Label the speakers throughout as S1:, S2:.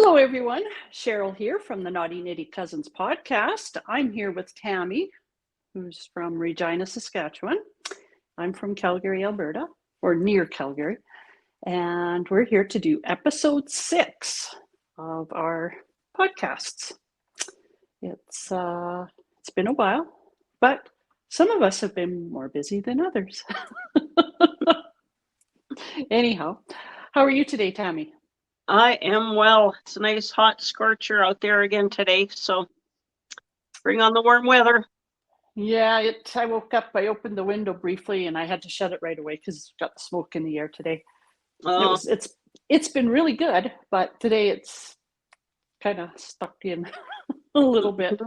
S1: Hello, everyone. Cheryl here from the Naughty Nitty Cousins podcast. I'm here with Tammy, who's from Regina, Saskatchewan. I'm from Calgary, Alberta, or near Calgary. And we're here to do episode 6 of our podcasts. It's been a while, but some of us have been more busy than others. Anyhow, how are you today, Tammy?
S2: I am well. It's a nice hot scorcher out there again today, so bring on the warm weather.
S1: Yeah, I woke up, I opened the window briefly and I had to shut it right away because it's got smoke in the air today. It's been really good, but today it's kind of stuck in a little bit.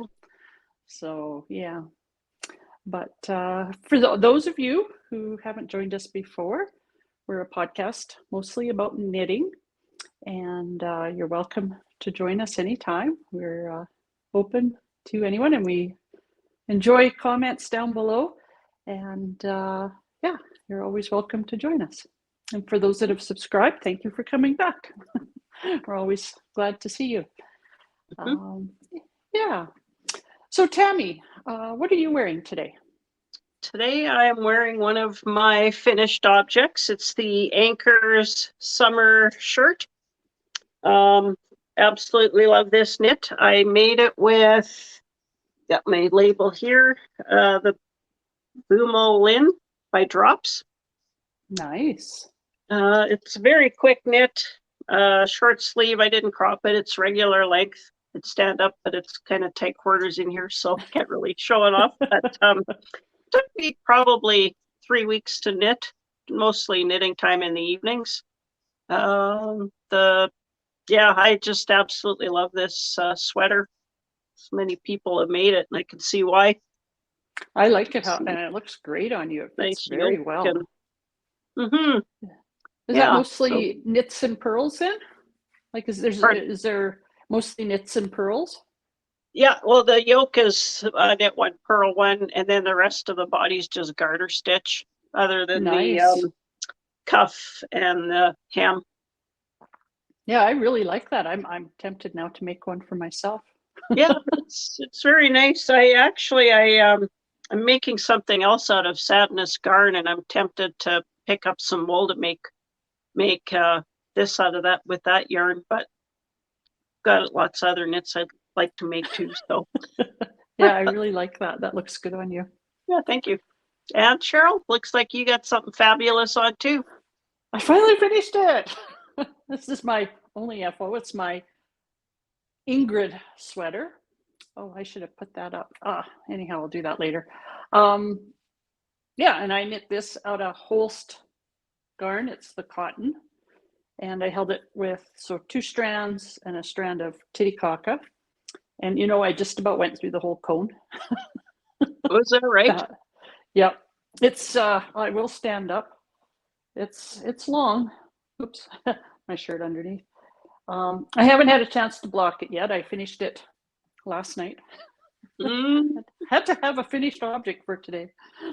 S1: So yeah, but for those of you who haven't joined us before, we're a podcast mostly about knitting, and you're welcome to join us anytime. We're open to anyone, and we enjoy comments down below. And yeah, you're always welcome to join us. And for those that have subscribed, thank you for coming back. We're always glad to see you. Yeah. So Tammy, what are you wearing today?
S2: Today I am wearing one of my finished objects. It's the Anchors summer shirt. Absolutely love this knit. I made it with, got my label here, the Bumo Lin by Drops.
S1: Nice.
S2: It's a very quick knit, short sleeve. I didn't crop it. It's regular length. It's stand up, but it's kind of tight quarters in here, so I can't really show it off. But took me probably 3 weeks to knit, mostly knitting time in the evenings. I just absolutely love this sweater. So many people have made it, and I can see why.
S1: I like it, and it looks great on you. It fits very well. Is that mostly knits and purls then? Like, is there mostly knits and purls?
S2: Yeah, well, the yoke is knit one, purl one, and then the rest of the body's just garter stitch, other than the cuff and the hem.
S1: Yeah, I really like that. I'm tempted now to make one for myself.
S2: Yeah, it's very nice. I'm making something else out of sadness garn, and I'm tempted to pick up some wool to make this out of that with that yarn. But got lots of other knits I'd like to make too. So
S1: yeah, I really like that. That looks good on you.
S2: Yeah, thank you. And Cheryl, looks like you got something fabulous on too.
S1: I finally finished it. This is my only FO. It's my Ingrid sweater. Oh, I should have put that up. Anyhow, I'll do that later. Yeah, and I knit this out of Holst garn. It's the cotton. And I held it with 2 strands and a strand of Titicaca. And I just about went through the whole cone.
S2: Was that right?
S1: Yeah. It's I will stand up. It's long. Oops, my shirt underneath. I haven't had a chance to block it yet. I finished it last night. Had to have a finished object for today,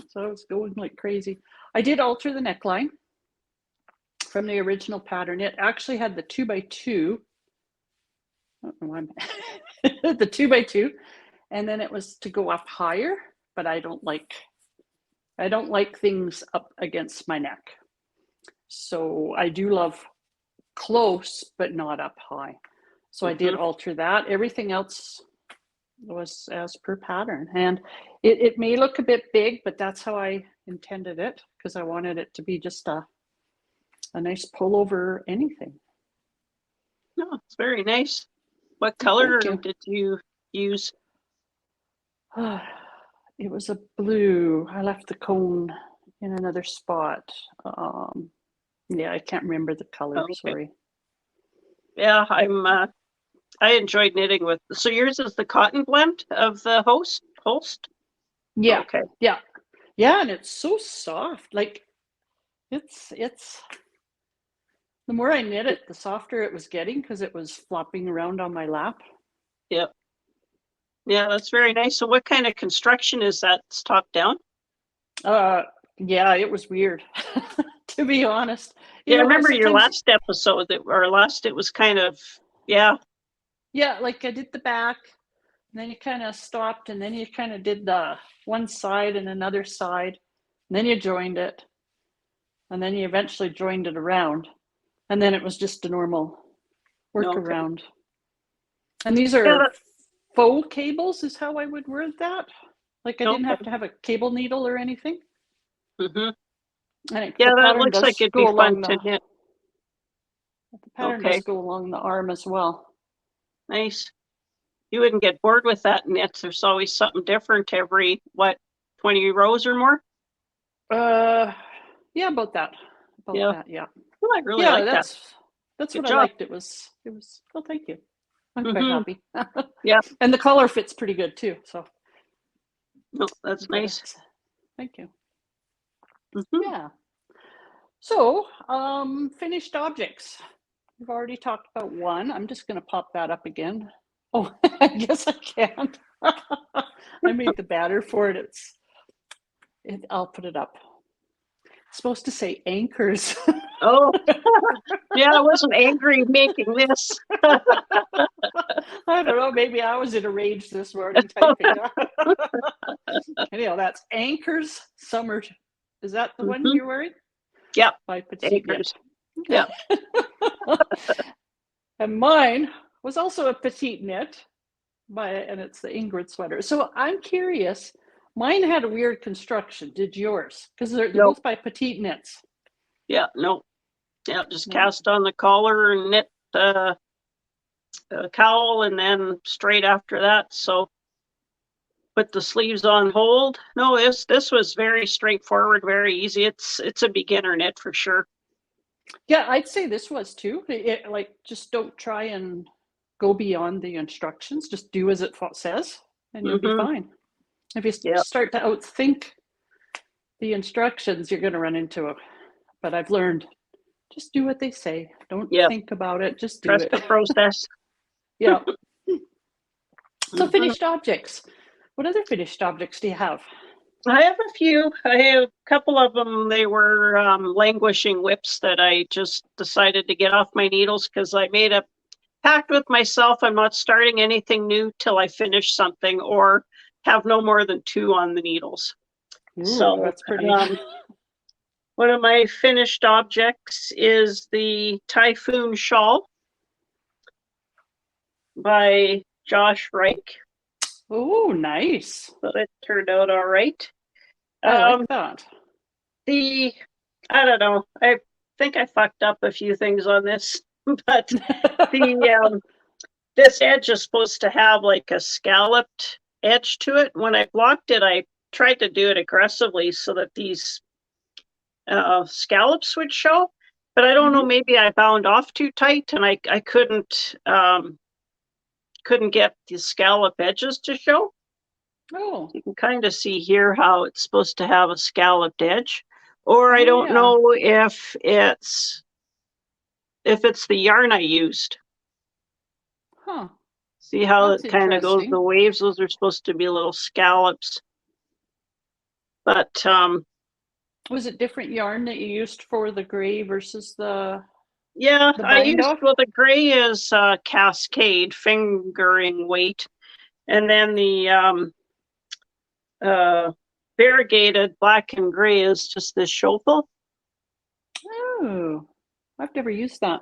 S1: so I was going like crazy. I did alter the neckline from the original pattern. It actually had the 2x2. I don't know why the 2x2, and then it was to go up higher. But I don't like things up against my neck. So I do love close, but not up high. So I did alter that. Everything else was as per pattern. And it may look a bit big, but that's how I intended it, because I wanted it to be just a nice pullover anything.
S2: No, it's very nice. What color did you use?
S1: It was a blue. I left the cone in another spot. Yeah, I can't remember the color. Okay. Sorry.
S2: Yeah, I enjoyed knitting with. So yours is the cotton blend of the Holst?
S1: Yeah. Okay. Yeah. Yeah, and it's so soft. Like it's the more I knit it, the softer it was getting, because it was flopping around on my lap.
S2: Yep. Yeah, that's very nice. So what kind of construction is that? It's top down?
S1: Yeah, it was weird, to be honest.
S2: I remember your last episode it was kind of,
S1: Yeah, like I did the back, and then you kind of stopped, and then you kind of did the one side and another side, and then you joined it, and then you eventually joined it around, and then it was just a normal
S2: Okay.
S1: workaround. And these
S2: Yeah.
S1: are faux cables, is how I would word that. Like I didn't
S2: Okay.
S1: have to have a cable needle or anything.
S2: Mm-hmm.
S1: And
S2: Yeah,
S1: the
S2: that
S1: pattern
S2: looks like
S1: does
S2: it'd be
S1: go
S2: fun
S1: along
S2: to knit.
S1: the pattern does
S2: Okay,
S1: go along the arm as well.
S2: nice. You wouldn't get bored with that knit. There's always something different every, what, 20 rows or more?
S1: Yeah, about that.
S2: Yeah.
S1: Yeah.
S2: Well, I really
S1: Yeah,
S2: like that.
S1: that's
S2: Good
S1: what I
S2: job.
S1: liked. It was oh, thank you. I'm quite
S2: Mm-hmm.
S1: happy.
S2: Yeah.
S1: And the color fits pretty good too. So
S2: No, that's
S1: but
S2: nice.
S1: thank you.
S2: Mm-hmm.
S1: Yeah. So, finished objects. We've already talked about one. I'm just going to pop that up again. Oh, I guess I can't. I made the banner for it. I'll put it up. It's supposed to say anchors.
S2: Oh, yeah, I wasn't angry making this.
S1: I don't know. Maybe I was in a rage this morning typing. Anyhow, that's anchors summer. Is that the one
S2: Mm-hmm.
S1: you're wearing?
S2: Yeah,
S1: By Petite
S2: anchors.
S1: Knit.
S2: Yeah.
S1: And mine was also a petite knit and it's the Ingrid sweater. So I'm curious, mine had a weird construction. Did yours? Because they're
S2: No.
S1: both by Petite Knits.
S2: Yeah, no. Yeah, just
S1: No.
S2: cast on the collar and knit a cowl and then straight after that. So put the sleeves on hold. No, this was very straightforward, very easy. It's a beginner knit for sure.
S1: Yeah, I'd say this was too. Like, just don't try and go beyond the instructions. Just do as it says, and you'll be
S2: Mm-hmm.
S1: fine. If you
S2: Yeah.
S1: start to outthink the instructions, you're going to run into it. But I've learned, just do what they say. Don't
S2: Yeah.
S1: think about it. Just do
S2: Trust
S1: it.
S2: the process.
S1: Yeah. So
S2: Mm-hmm.
S1: finished objects. What other finished objects do you have?
S2: I have a few. I have a couple of them. They were languishing whips that I just decided to get off my needles because I made a pact with myself. I'm not starting anything new till I finish something or have no more than 2 on the needles.
S1: Ooh,
S2: So
S1: that's pretty.
S2: one of my finished objects is the Typhoon Shawl by Josh Reich.
S1: Oh, nice.
S2: So it turned out all right.
S1: I like that.
S2: I don't know. I think I fucked up a few things on this, but this edge is supposed to have like a scalloped edge to it. When I blocked it, I tried to do it aggressively so that these scallops would show, but I don't know, maybe I bound off too tight and I couldn't get the scallop edges to show.
S1: Oh.
S2: You can kind of see here how it's supposed to have a scalloped edge, or I don't know if it's the yarn I used.
S1: Huh.
S2: See how
S1: That's
S2: it kind of goes, the waves, those are supposed to be little scallops. But
S1: was it different yarn that you used for the gray versus the
S2: I used,
S1: off?
S2: well, the gray is Cascade fingering weight, and then the variegated black and gray is just this Schofel.
S1: Oh, I've never used that.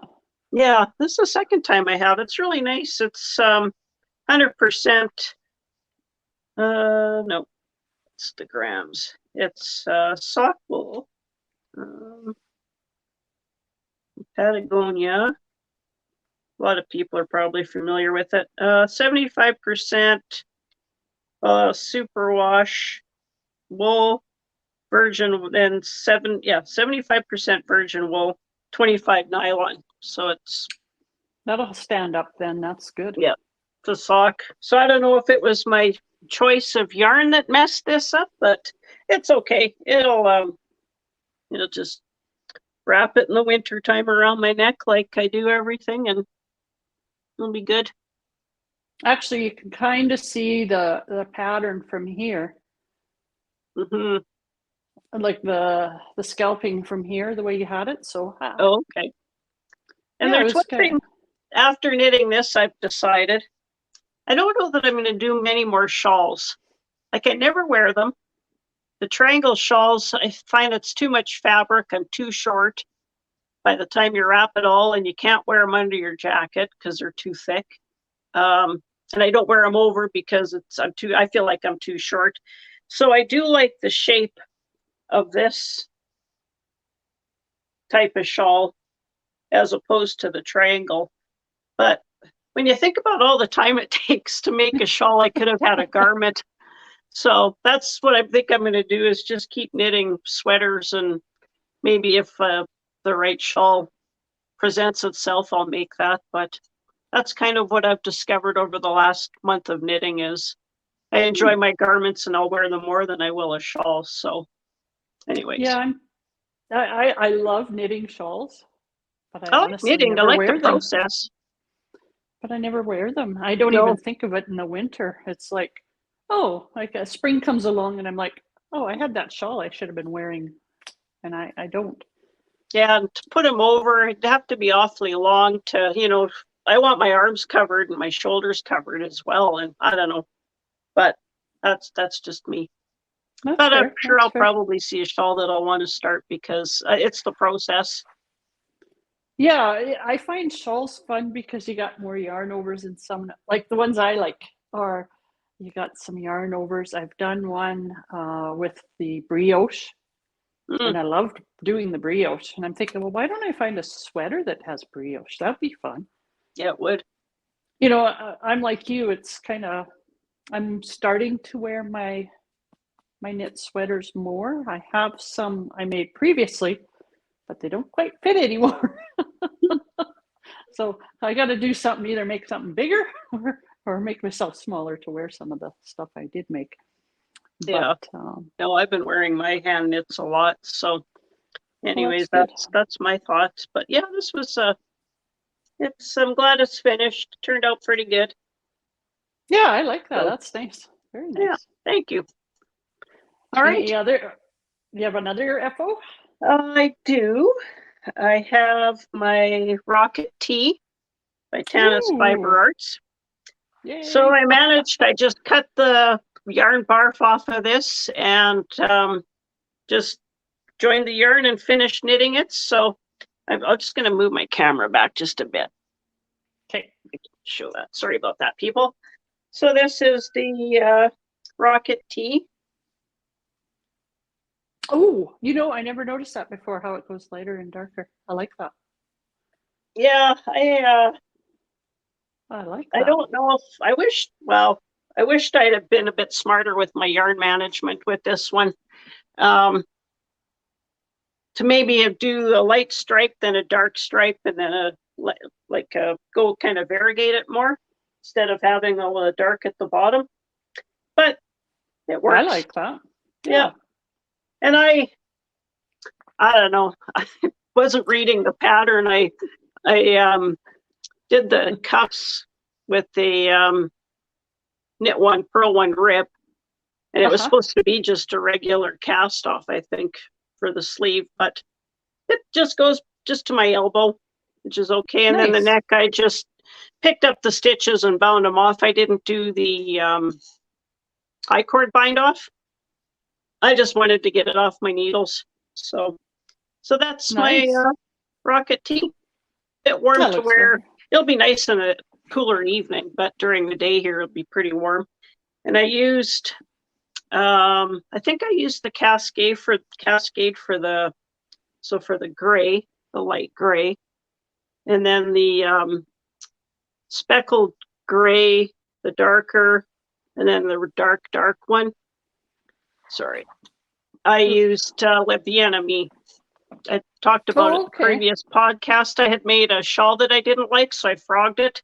S2: Yeah, this is the second time I have. It's really nice. It's 100%. No, it's the grams. It's sock wool. Patagonia. A lot of people are probably familiar with it. 75% superwash wool, virgin, and 75% virgin wool, 25 nylon. So
S1: That'll stand up then. That's good.
S2: Yeah, it's a sock. So I don't know if it was my choice of yarn that messed this up, but it's okay. It'll just wrap it in the winter time around my neck like I do everything, and it'll be good.
S1: Actually, you can kind of see the pattern from here.
S2: Mm-hmm.
S1: Like the scalping from here, the way you had it. So
S2: Oh, okay. And there's one thing after knitting this, I've decided I don't know that I'm going to do many more shawls. Like I never wear them. The triangle shawls, I find it's too much fabric and too short by the time you wrap it all, and you can't wear them under your jacket because they're too thick. And I don't wear them over because I feel like I'm too short. So I do like the shape of this type of shawl as opposed to the triangle. But when you think about all the time it takes to make a shawl, I could have had a garment. So that's what I think I'm going to do, is just keep knitting sweaters, and maybe if the right shawl presents itself, I'll make that. But that's kind of what I've discovered over the last month of knitting is I enjoy my garments and I'll wear them more than I will a shawl. So anyways.
S1: Yeah, I love knitting shawls, but I
S2: I like
S1: honestly
S2: knitting. I
S1: never
S2: like
S1: wear
S2: the
S1: them.
S2: process.
S1: But I never wear them. I don't
S2: No.
S1: even think of it in the winter. It's like, oh, like a spring comes along and I'm like, oh, I had that shawl I should have been wearing, and I don't.
S2: Yeah, and to put them over, it'd have to be awfully long to, I want my arms covered and my shoulders covered as well. And I don't know, but that's just me.
S1: That's
S2: But I'm
S1: fair.
S2: sure
S1: That's
S2: I'll
S1: fair.
S2: probably see a shawl that I'll want to start because it's the process.
S1: Yeah, I find shawls fun because you got more yarn overs, and some, like the ones I like are, you got some yarn overs. I've done one with the brioche, and I loved doing the brioche. And I'm thinking, well, why don't I find a sweater that has brioche? That'd be fun.
S2: Yeah, it would.
S1: I'm like you. It's kind of, I'm starting to wear my knit sweaters more. I have some I made previously, but they don't quite fit anymore. So I got to do something, either make something bigger or make myself smaller to wear some of the stuff I did make.
S2: Yeah.
S1: But,
S2: no, I've been wearing my hand knits a lot. So anyways,
S1: well,
S2: that's my thoughts. But yeah, this was I'm glad it's finished. Turned out pretty good.
S1: Yeah, I like that.
S2: So,
S1: that's nice. Very nice.
S2: Yeah, thank you. All right.
S1: Any other? You have another FO?
S2: I do. I have my Rocket Tee by Tanis Fiber Arts.
S1: Yay.
S2: So I just cut the yarn barf off of this and just joined the yarn and finished knitting it. So I'm just going to move my camera back just a bit.
S1: Okay.
S2: Show that. Sorry about that, people. So this is the Rocket Tee.
S1: Oh, I never noticed that before, how it goes lighter and darker. I like that.
S2: Yeah,
S1: I like that.
S2: I don't know if I wished I'd have been a bit smarter with my yarn management with this one. To maybe do a light stripe, then a dark stripe, and then go kind of variegate it more instead of having all the dark at the bottom. But it works.
S1: I like that.
S2: Yeah. And I don't know. I wasn't reading the pattern. I did the cuffs with the knit one, purl one rip, and it was supposed to be just a regular cast off, I think, for the sleeve, but it just goes just to my elbow, which is okay. And then the neck, I just picked up the stitches and bound them off. I didn't do the high cord bind off. I just wanted to get it off my needles. So that's my Rocket Tee. Bit warm to wear. It'll be nice in a cooler evening, but during the day here, it'll be pretty warm. And I used, I think I used the Cascade for the gray, the light gray, and then the speckled gray, the darker, and then the dark one. Sorry. I used Live the Enemy. I talked about it in the previous podcast. I had made a shawl that I didn't like, so I frogged it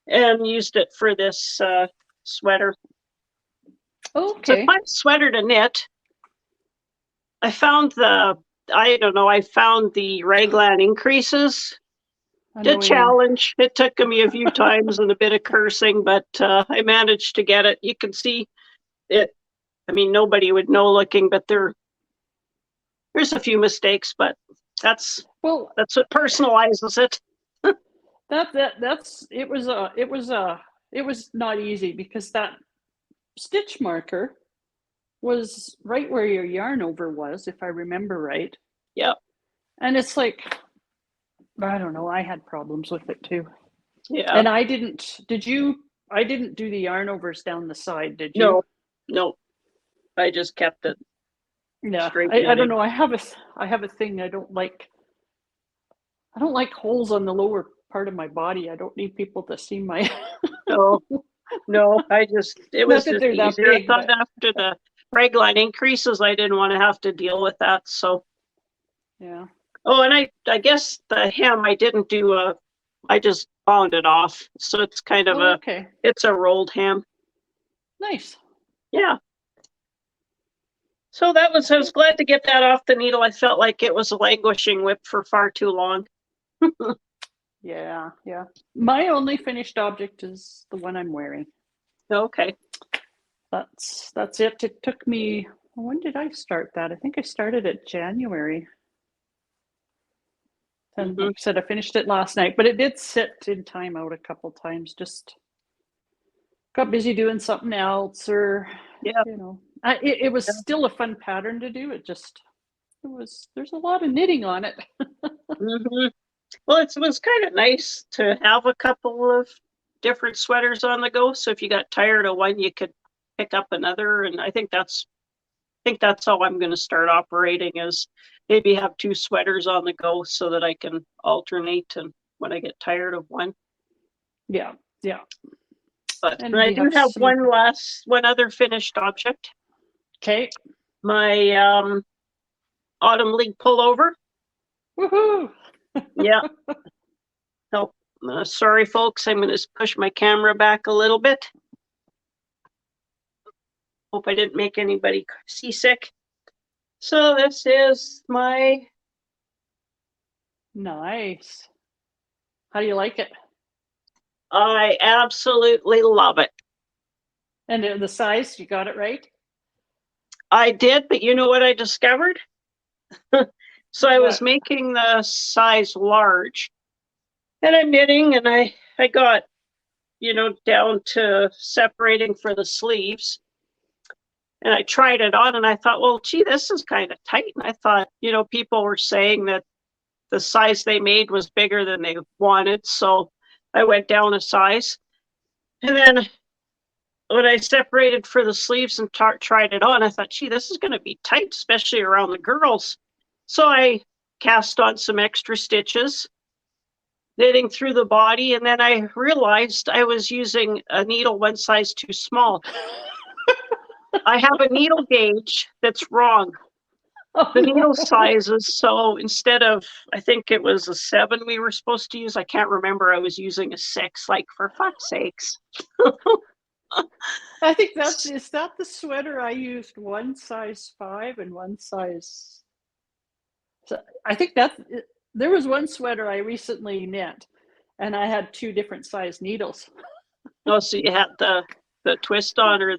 S2: and used it for this sweater.
S1: Okay.
S2: It's a fun sweater to knit. I found the raglan increases. A challenge. It took me a few times and a bit of cursing, but I managed to get it. You can see it. I mean, nobody would know looking, but there's a few mistakes, but that's what personalizes it.
S1: That's it was not easy because that stitch marker was right where your yarn over was, if I remember right.
S2: Yep.
S1: And it's like, I don't know, I had problems with it too.
S2: Yeah.
S1: And I didn't do the yarn overs down the side, did you?
S2: No. I just kept it
S1: Yeah.
S2: straight
S1: I don't
S2: knitting.
S1: know. I have a thing. I don't like holes on the lower part of my body. I don't need people to see my
S2: No, it
S1: not
S2: was
S1: that
S2: just
S1: they're that
S2: easier. I
S1: big,
S2: thought
S1: but
S2: after the ragline increases, I didn't want to have to deal with that. So,
S1: yeah.
S2: oh, and I guess the hem I didn't do I just bound it off. So it's kind of
S1: Okay.
S2: it's a rolled hem.
S1: Nice.
S2: Yeah. So I was glad to get that off the needle. I felt like it was a languishing whip for far too long.
S1: Yeah, yeah. My only finished object is the one I'm wearing.
S2: Okay.
S1: That's it. It took me, when did I start that? I think I started it January. And like I said, I finished it last night, but it did sit in timeout a couple times. Just got busy doing something else, or
S2: Yeah.
S1: it was still a fun pattern to do. There's a lot of knitting on it.
S2: Well, it was kind of nice to have a couple of different sweaters on the go. So if you got tired of one, you could pick up another. And I think that's how I'm going to start operating, is maybe have two sweaters on the go so that I can alternate and when I get tired of one.
S1: Yeah.
S2: But I do have one other finished object.
S1: Okay.
S2: My Autumn League pullover.
S1: Woohoo!
S2: Yeah. So sorry, folks. I'm going to push my camera back a little bit. Hope I didn't make anybody seasick. So this is my.
S1: Nice. How do you like it?
S2: I absolutely love it.
S1: And the size, you got it right?
S2: I did, but you know what I discovered? So I was making the size large, and I'm knitting, and I got, down to separating for the sleeves. And I tried it on and I thought, well, gee, this is kind of tight. And I thought, people were saying that the size they made was bigger than they wanted. So I went down a size. And then when I separated for the sleeves and tried it on, I thought, gee, this is going to be tight, especially around the girls. So I cast on some extra stitches, knitting through the body. And then I realized I was using a needle one size too small. I have a needle gauge that's wrong. The needle sizes. So instead of, I think it was a 7 we were supposed to use. I can't remember. I was using a 6, like, for fuck's sakes.
S1: I think is that the sweater I used one size 5 and one size. So I think there was one sweater I recently knit and I had 2 different size needles.
S2: Oh, so you had the twist on, or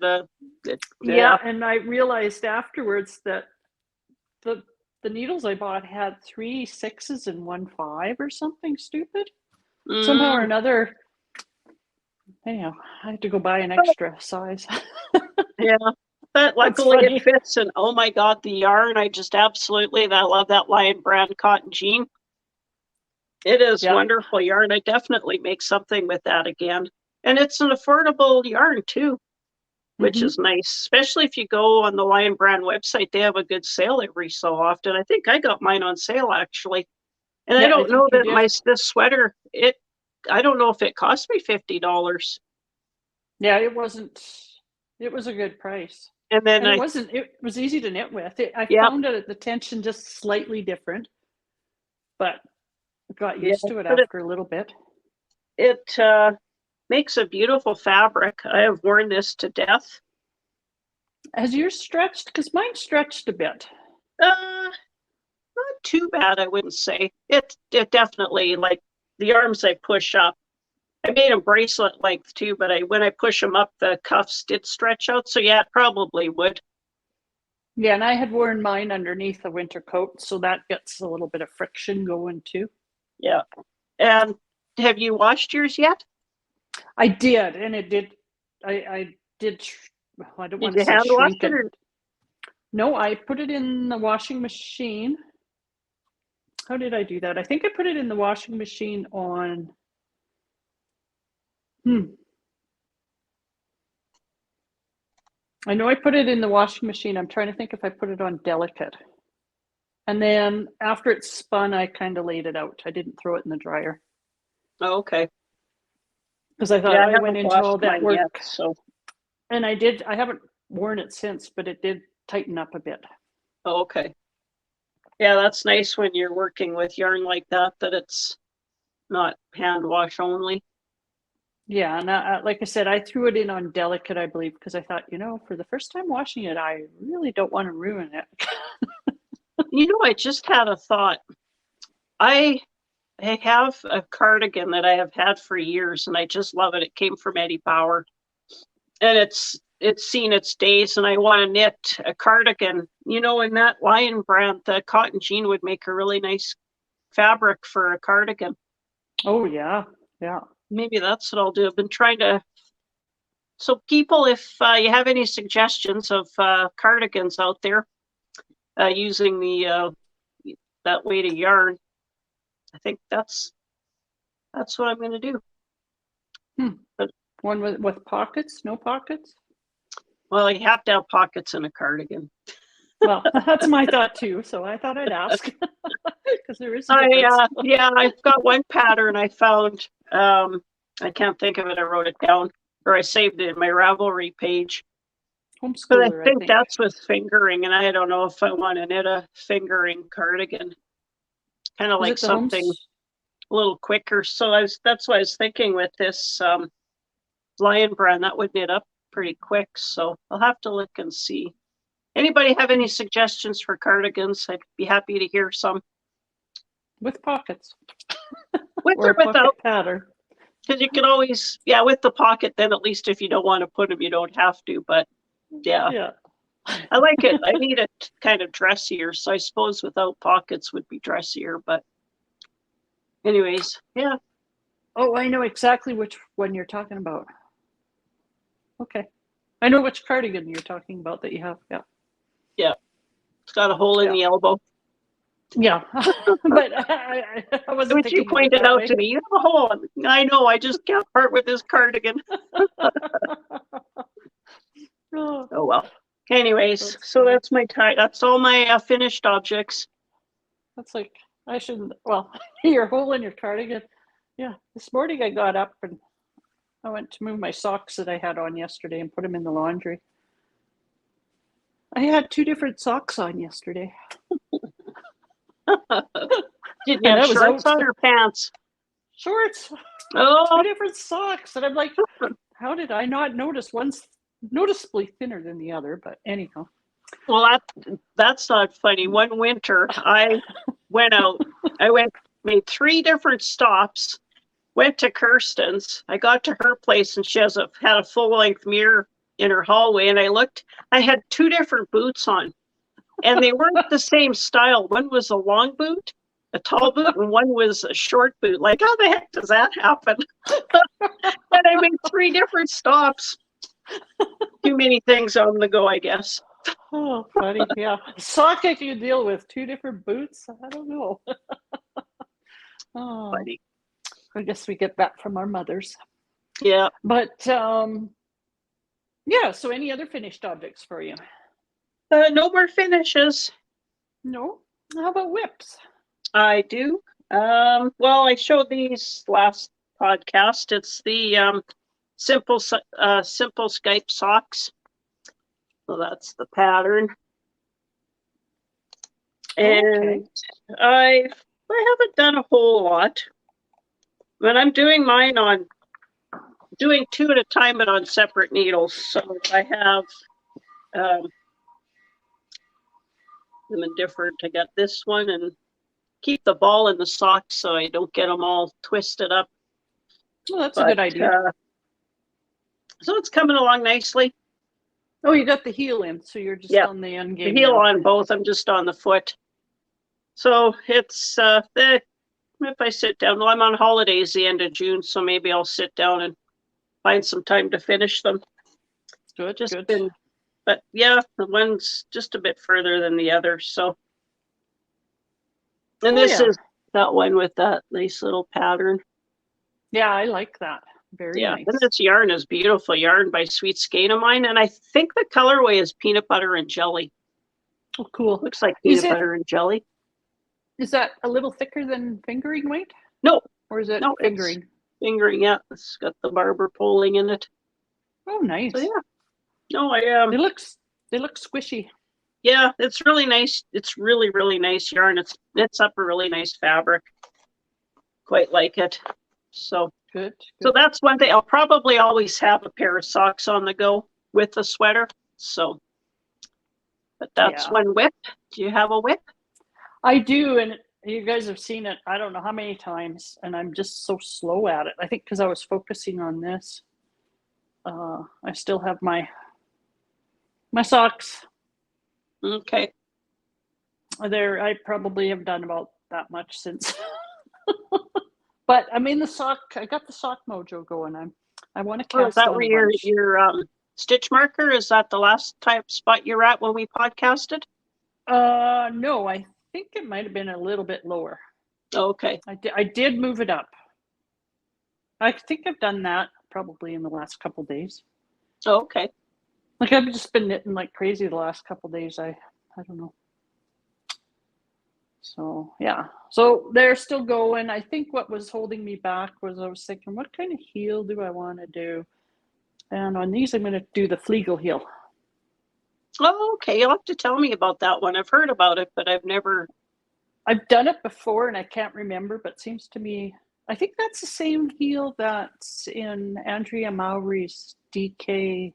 S1: yeah. And I realized afterwards that the needles I bought had 3 6s and 1 5 or something stupid. Somehow or another. Anyhow, I had to go buy an extra size.
S2: Yeah, but luckily it fits. And oh my God, the yarn! I love that Lion Brand cotton jean. It is wonderful yarn. I definitely make something with that again. And it's an affordable yarn too, which is nice, especially if you go on the Lion Brand website. They have a good sale every so often. I think I got mine on sale, actually. And I don't know that this sweater, I don't know if it cost me $50.
S1: Yeah, it wasn't. It was a good price.
S2: And then
S1: it was easy to knit with. I found it at the tension just slightly different, but I got used to it after a little bit.
S2: It makes a beautiful fabric. I have worn this to death.
S1: Has yours stretched? Because mine stretched a bit.
S2: Not too bad, I wouldn't say. It definitely, like, the arms I push up. I made them bracelet length too, but when I push them up, the cuffs did stretch out. So yeah, it probably would.
S1: Yeah, and I had worn mine underneath a winter coat, so that gets a little bit of friction going too.
S2: Yeah, and have you washed yours yet?
S1: I did, and it did. I did. Well, I don't want
S2: Did
S1: to
S2: you
S1: say
S2: hand wash
S1: shrink
S2: it
S1: it.
S2: or?
S1: No, I put it in the washing machine. How did I do that? I think I put it in the washing machine on. I know I put it in the washing machine. I'm trying to think if I put it on delicate. And then after it's spun, I kind of laid it out. I didn't throw it in the dryer.
S2: Oh, okay.
S1: Because I thought
S2: Yeah, I
S1: I went
S2: haven't
S1: into all
S2: washed
S1: that
S2: mine
S1: work.
S2: yet, so.
S1: And I haven't worn it since, but it did tighten up a bit.
S2: Oh, okay. Yeah, that's nice when you're working with yarn like that it's not hand wash only.
S1: Yeah, and like I said, I threw it in on delicate, I believe, because I thought, for the first time washing it, I really don't want to ruin it.
S2: I just had a thought. I have a cardigan that I have had for years, and I just love it. It came from Eddie Power, and it's seen its days, and I want to knit a cardigan. In that Lion brand, the cotton jean would make a really nice fabric for a cardigan.
S1: Oh, yeah.
S2: Maybe that's what I'll do. I've been trying to. So people, if you have any suggestions of cardigans out there using that weight of yarn, I think that's what I'm going to do. But
S1: one with pockets, no pockets?
S2: Well, you have to have pockets in a cardigan.
S1: Well, that's my thought too. So I thought I'd ask because there is a difference.
S2: I've got one pattern I found. I can't think of it. I wrote it down, or I saved it in my Ravelry page. But I think that's with fingering, and I don't know if I want to knit a fingering cardigan. Kind of like something a little quicker. So that's why I was thinking with this Lion brand, that would knit up pretty quick. So I'll have to look and see. Anybody have any suggestions for cardigans? I'd be happy to hear some.
S1: With pockets.
S2: With or without
S1: pattern.
S2: Because you can always, with the pocket, then at least if you don't want to put them, you don't have to. But yeah. I like it. I need it kind of dressier. So I suppose without pockets would be dressier. But anyways, yeah.
S1: Oh, I know exactly which one you're talking about. Okay. I know which cardigan you're talking about that you have. Yeah.
S2: Yeah. It's got a hole in the elbow.
S1: Yeah. But I wasn't
S2: thinking you pointed out to me, you have a hole. I know. I just can't part with this cardigan. Oh, well. Anyways, so that's my tie. That's all my finished objects.
S1: That's like, I shouldn't, well, your hole in your cardigan. Yeah. This morning I got up and I went to move my socks that I had on yesterday and put them in the laundry. I had 2 different socks on yesterday.
S2: Did you have shorts on or pants?
S1: Shorts.
S2: Oh.
S1: 2 different socks. And I'm like, how did I not notice? One's noticeably thinner than the other, but anyhow.
S2: Well, that's not funny. One winter, I went out. Made 3 different stops, went to Kirsten's. I got to her place, and she had a full-length mirror in her hallway, and I had 2 different boots on, and they weren't the same style. One was a long boot, a tall boot, and one was a short boot. Like, how the heck does that happen? And I made 3 different stops. Too many things on the go, I guess.
S1: Oh, funny. Yeah. Sock I can deal with. 2 different boots? I don't know. Oh, funny. I guess we get that from our mothers.
S2: Yeah.
S1: But, so any other finished objects for you?
S2: No more finishes.
S1: No? How about whips?
S2: I do. Well, I showed these last podcast. It's the simple Skype socks. So that's the pattern. And I haven't done a whole lot, but I'm doing mine doing 2 at a time, but on separate needles. So I have them in different. I got this one, and keep the ball in the socks so I don't get them all twisted up.
S1: Well, that's a good idea.
S2: So it's coming along nicely.
S1: Oh, you got the heel in, so you're just on the end game.
S2: The heel on both. I'm just on the foot. So it's if I sit down. Well, I'm on holidays the end of June, so maybe I'll sit down and find some time to finish them.
S1: Good,
S2: Just
S1: good.
S2: been, but yeah, the one's just a bit further than the other. So, and this is that one with that nice little pattern.
S1: Yeah, I like that. Very nice.
S2: And this yarn is beautiful yarn by Sweet Skein of mine, and I think the colorway is peanut butter and jelly.
S1: Oh, cool.
S2: Looks like peanut butter and jelly.
S1: Is that a little thicker than fingering weight?
S2: No.
S1: Or is it fingering?
S2: It's fingering, yeah. It's got the barber pulling in it.
S1: Oh, nice.
S2: So, yeah. No,
S1: They look squishy.
S2: Yeah, it's really nice. It's really, really nice yarn. It's knits up a really nice fabric. Quite like it. So
S1: good.
S2: So that's one thing. I'll probably always have a pair of socks on the go with the sweater. So, but that's one whip. Do you have a whip?
S1: I do, and you guys have seen it. I don't know how many times, and I'm just so slow at it. I think because I was focusing on this. I still have my socks.
S2: Okay.
S1: There, I probably have done about that much since. But I mean, I got the sock mojo going. I want to cast.
S2: Is that where your stitch marker? Is that the last spot you're at when we podcasted?
S1: No, I think it might have been a little bit lower.
S2: Okay.
S1: I did move it up. I think I've done that probably in the last couple days.
S2: Okay.
S1: Like I've just been knitting like crazy the last couple days. I don't know. So yeah, so they're still going. I think what was holding me back was I was thinking, what kind of heel do I want to do? And on these, I'm going to do the Flegel heel.
S2: Oh, okay. You'll have to tell me about that one. I've heard about it, but I've
S1: done it before and I can't remember, but it seems to me, I think that's the same heel that's in Andrea Mowry's DK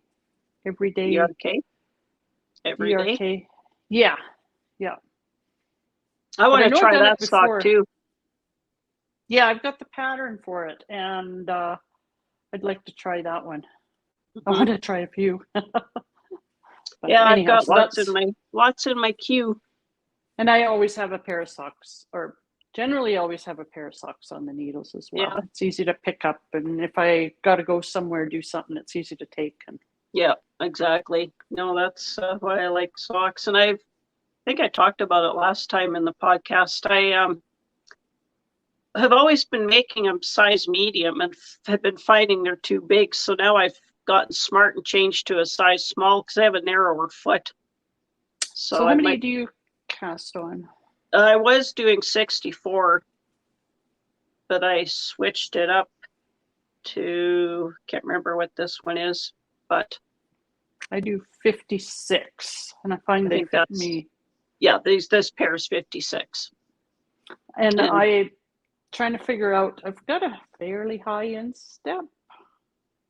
S1: Everyday.
S2: DRK? Everyday?
S1: Yeah.
S2: I want to try that sock too.
S1: Yeah, I've got the pattern for it, and I'd like to try that one. I want to try a few.
S2: Yeah, anyhow, I've got lots in my queue.
S1: And I always have a pair of socks, or generally always have a pair of socks on the needles as well. Yeah. It's easy to pick up, and if I got to go somewhere, do something, it's easy to take. And
S2: yeah, exactly. No, that's why I like socks, and I think I talked about it last time in the podcast. I have always been making them size medium and have been finding they're too big. So now I've gotten smart and changed to a size small because I have a narrower foot.
S1: So how many do you cast on?
S2: I was doing 64, but I switched it up to, can't remember what this one is, but
S1: I do 56, and I find they fit me.
S2: Yeah, this pair is 56.
S1: And I'm trying to figure out, I've got a fairly high instep,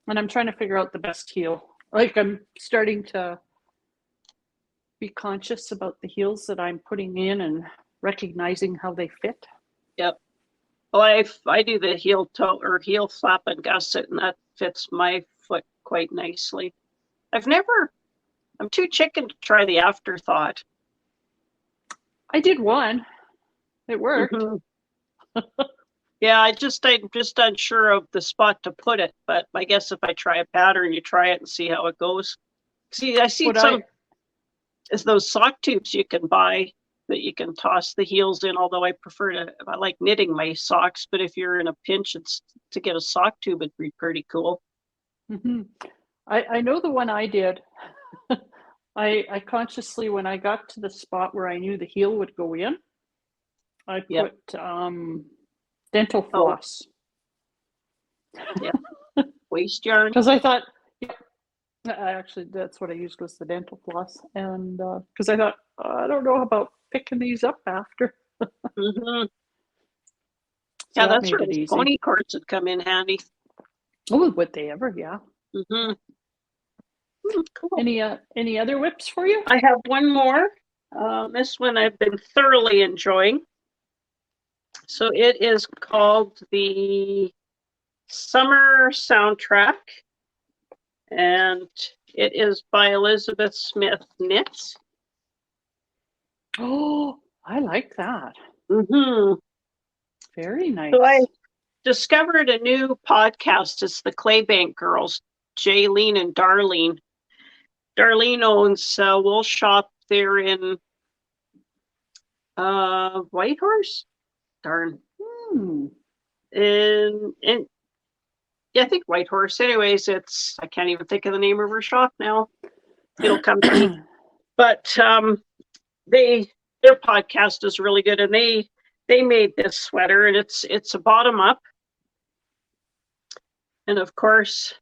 S1: and I'm trying to figure out the best heel. Like I'm starting to be conscious about the heels that I'm putting in and recognizing how they fit.
S2: Yep. Well, I do the heel toe or heel flap and gusset, and that fits my foot quite nicely. I'm too chicken to try the afterthought.
S1: I did one. It worked.
S2: Mm-hmm. Yeah, I'm just unsure of the spot to put it, but I guess if I try a pattern, you try it and see how it goes. See, I see is those sock tubes you can buy that you can toss the heels in, although I like knitting my socks, but if you're in a pinch, it's to get a sock tube, it'd be pretty cool.
S1: Mm-hmm. I know the one I did. I consciously, when I got to the spot where I knew the heel would go in, I put dental floss.
S2: Yeah. Waste yarn.
S1: Because I thought, actually, that's what I used was the dental floss. And because I thought, I don't know about picking these up after.
S2: Mm-hmm. Yeah, that's where these pony cords would come in handy.
S1: Oh, would they ever? Yeah.
S2: Mm-hmm.
S1: Cool. Any other whips for you?
S2: I have one more. This one I've been thoroughly enjoying. So it is called the Summer Soundtrack, and it is by Elizabeth Smith Knits.
S1: Oh, I like that.
S2: Mm-hmm.
S1: Very nice.
S2: So I discovered a new podcast. It's the Claybank Girls, Jaylene and Darlene. Darlene owns a wool shop there in Whitehorse. Darn. In yeah, I think Whitehorse. Anyways, I can't even think of the name of her shop now. It'll come to me. But their podcast is really good, and they made this sweater, and it's a bottom up. And of course,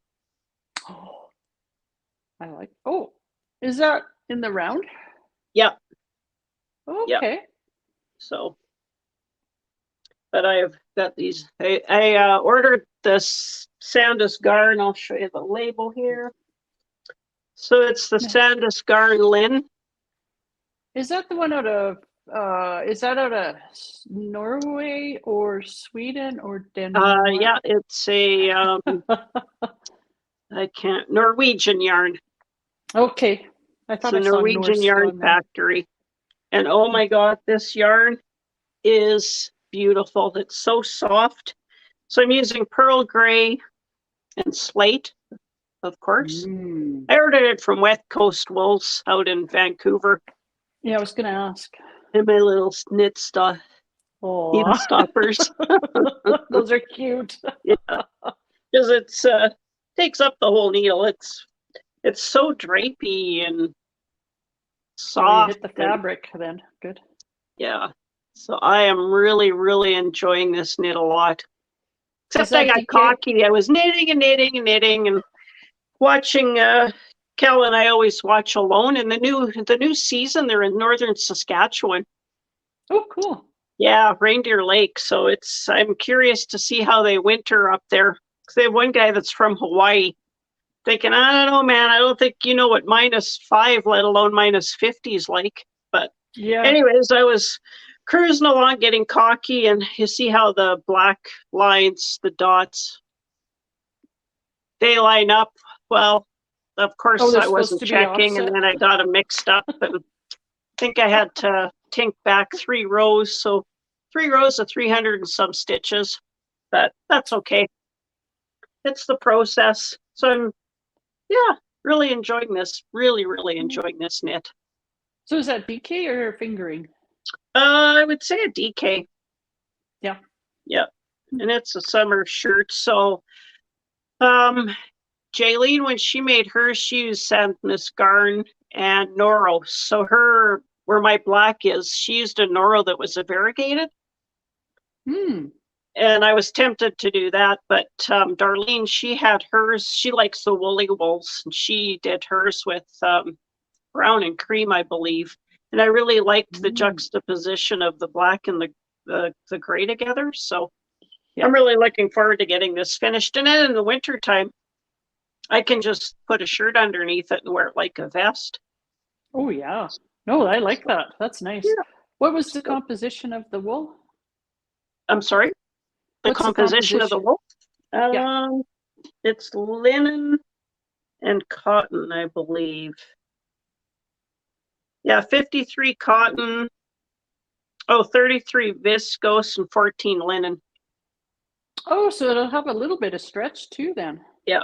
S1: I like. Oh, is that in the round?
S2: Yeah.
S1: Okay.
S2: Yeah. So, but I've got these. I ordered this Sandus Garn. I'll show you the label here. So it's the Sandus Garn Lynn.
S1: Is that the one out of? Is that out of Norway or Sweden or Denmark?
S2: Yeah, it's a Norwegian yarn.
S1: Okay, I thought
S2: it's a Norwegian yarn factory. And oh my God, this yarn is beautiful. It's so soft. So I'm using pearl gray and slate, of course. I ordered it from West Coast Wools out in Vancouver.
S1: Yeah, I was going to ask.
S2: And my little knit stuff. Needle stoppers.
S1: Those are cute.
S2: Yeah, because it's takes up the whole needle. It's so drapey and soft.
S1: You hit the fabric then. Good.
S2: Yeah. So I am really, really enjoying this knit a lot. Except I got cocky. I was knitting and watching Kel and I always watch alone. And the new season, they're in northern Saskatchewan.
S1: Oh, cool.
S2: Yeah, Reindeer Lake. So I'm curious to see how they winter up there. Because they have one guy that's from Hawaii. Thinking, I don't know, man. I don't think you know what -5, let alone -50 is like. But
S1: yeah.
S2: Anyways, I was cruising along, getting cocky, and you see how the black lines, the dots, they line up. Well, of course, I wasn't checking, and then I got them mixed up, and I think I had to tink back 3 rows. So 3 rows of 300 and some stitches, but that's okay. It's the process. So I'm really enjoying this. Really, really enjoying this knit.
S1: So is that DK or fingering?
S2: I would say a DK.
S1: Yeah.
S2: Yeah. And it's a summer shirt. So Jaylene, when she made hers, she used Sandnes Garn and Noro. So where my black is, she used a Noro that was variegated. And I was tempted to do that, but Darlene, she had hers. She likes the woolly wools, and she did hers with brown and cream, I believe. And I really liked the juxtaposition of the black and the gray together. So I'm really looking forward to getting this finished. And then in the wintertime, I can just put a shirt underneath it and wear it like a vest.
S1: Oh, yeah. No, I like that. That's nice. Yeah. What was the composition of the wool?
S2: I'm sorry? The composition of the wool? It's linen and cotton, I believe. Yeah, 53 cotton, 33 viscose, and 14 linen.
S1: Oh, so it'll have a little bit of stretch too then.
S2: Yeah.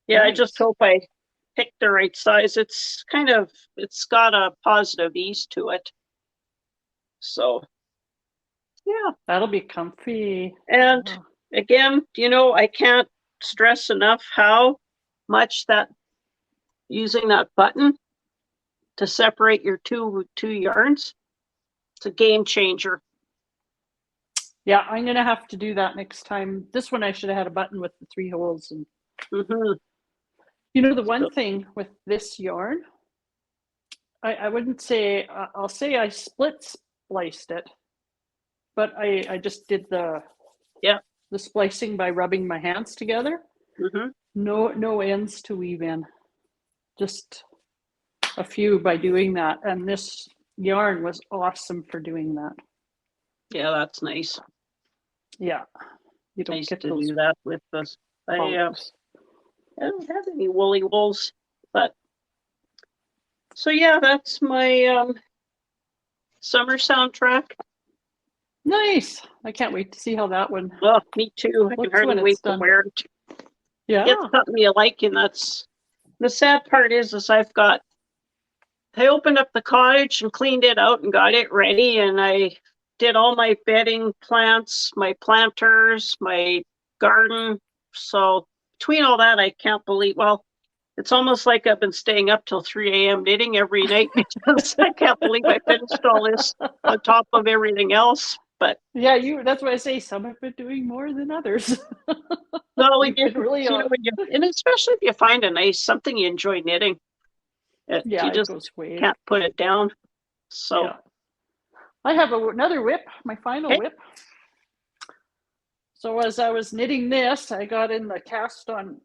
S2: Yeah, nice. I just hope I picked the right size. It's got a positive ease to it. So, yeah.
S1: That'll be comfy.
S2: And again, I can't stress enough how much that using that button to separate your two yarns, it's a game changer.
S1: Yeah, I'm gonna have to do that next time. This one I should have had a button with the 3 holes. And the one thing with this yarn, I wouldn't say, I'll say I spliced it, but I just did the splicing by rubbing my hands together. No ends to weave in, just a few by doing that. And this yarn was awesome for doing that.
S2: Yeah, that's nice.
S1: Yeah, you don't
S2: nice
S1: get
S2: to do that with this. I don't have any woolly wools, but so yeah, that's my summer soundtrack.
S1: Nice. I can't wait to see how that one
S2: Oh, me too. I can
S1: looks
S2: hardly
S1: when
S2: wait
S1: it's
S2: to
S1: done.
S2: wear it.
S1: Yeah.
S2: Get something you like, and that's the sad part is I opened up the cottage and cleaned it out and got it ready, and I did all my bedding plants, my planters, my garden. So between all that, I can't believe, well, it's almost like I've been staying up till 3 a.m. knitting every night because I can't believe I finished all this on top of everything else. But
S1: yeah, that's why I say some have been doing more than others.
S2: no,
S1: You've been really
S2: and especially if you find something you enjoy knitting,
S1: yeah,
S2: you
S1: it
S2: just
S1: goes way.
S2: can't put it down. So
S1: Yeah. I have another whip, my final
S2: okay.
S1: whip. So as I was knitting this, I got in the cast on,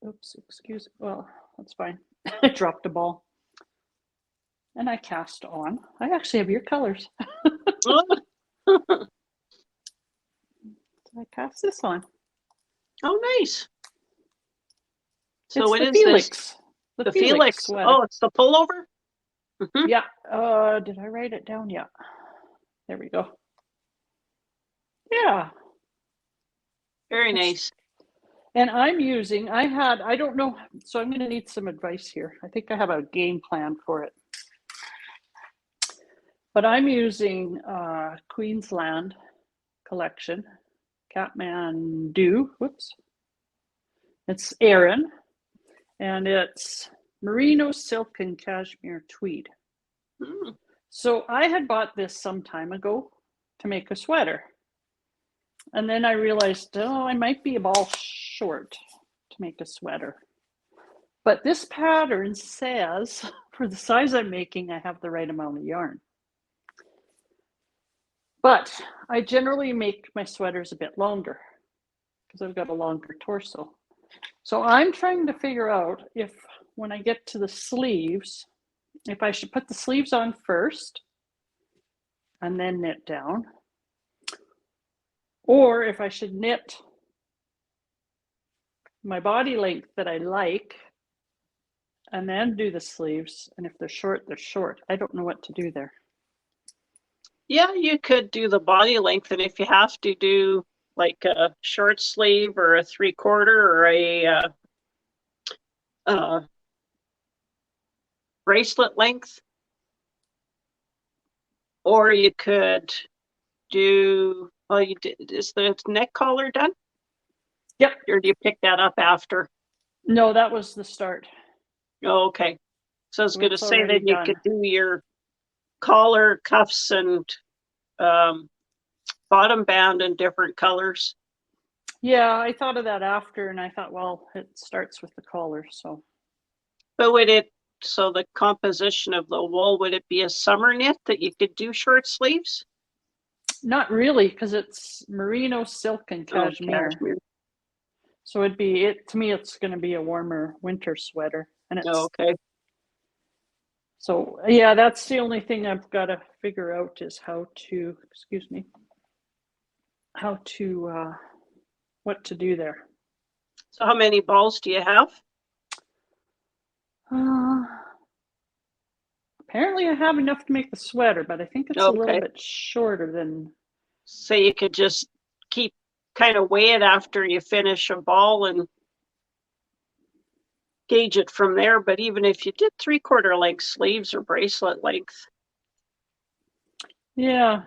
S1: oops, excuse, well, that's fine. I dropped a ball. And I cast on. I actually have your colors. I cast this on.
S2: Oh, nice. So
S1: It's
S2: what
S1: the
S2: is
S1: Felix.
S2: this?
S1: The
S2: Felix.
S1: sweater.
S2: Oh, it's the pullover?
S1: Yeah. Did I write it down? Yeah. There we go. Yeah.
S2: Very nice.
S1: And I'm using, I don't know, so I'm going to need some advice here. I think I have a game plan for it. But I'm using Queensland collection, Kathmandu, whoops. It's Aran, and it's merino silk and cashmere tweed.
S2: Mm.
S1: So I had bought this some time ago to make a sweater. And then I realized, oh, I might be a ball short to make a sweater. But this pattern says, for the size I'm making, I have the right amount of yarn. But I generally make my sweaters a bit longer because I've got a longer torso. So I'm trying to figure out if, when I get to the sleeves, if I should put the sleeves on first and then knit down, or if I should knit my body length that I like and then do the sleeves. And if they're short, they're short. I don't know what to do there.
S2: Yeah, you could do the body length, and if you have to do like a short sleeve or a 3/4 or a bracelet length, or you could do, well, is the neck collar done?
S1: Yep.
S2: Or do you pick that up after?
S1: No, that was the start.
S2: Oh, okay. So I was going to say that you
S1: done.
S2: could do your collar, cuffs, and bottom band in different colors.
S1: Yeah, I thought of that after, and I thought, well, it starts with the collar, so.
S2: But so the composition of the wool, would it be a summer knit that you could do short sleeves?
S1: Not really, because it's merino, silk, and cashmere.
S2: Oh, cashmere.
S1: So to me, it's going to be a warmer winter sweater. And it's
S2: okay.
S1: So yeah, that's the only thing I've got to figure out is how to, what to do there.
S2: So how many balls do you have?
S1: Apparently I have enough to make the sweater, but I think it's a little bit shorter than.
S2: So you could just kind of weigh it after you finish a ball and gauge it from there. But even if you did 3/4 length sleeves or bracelet length.
S1: Yeah.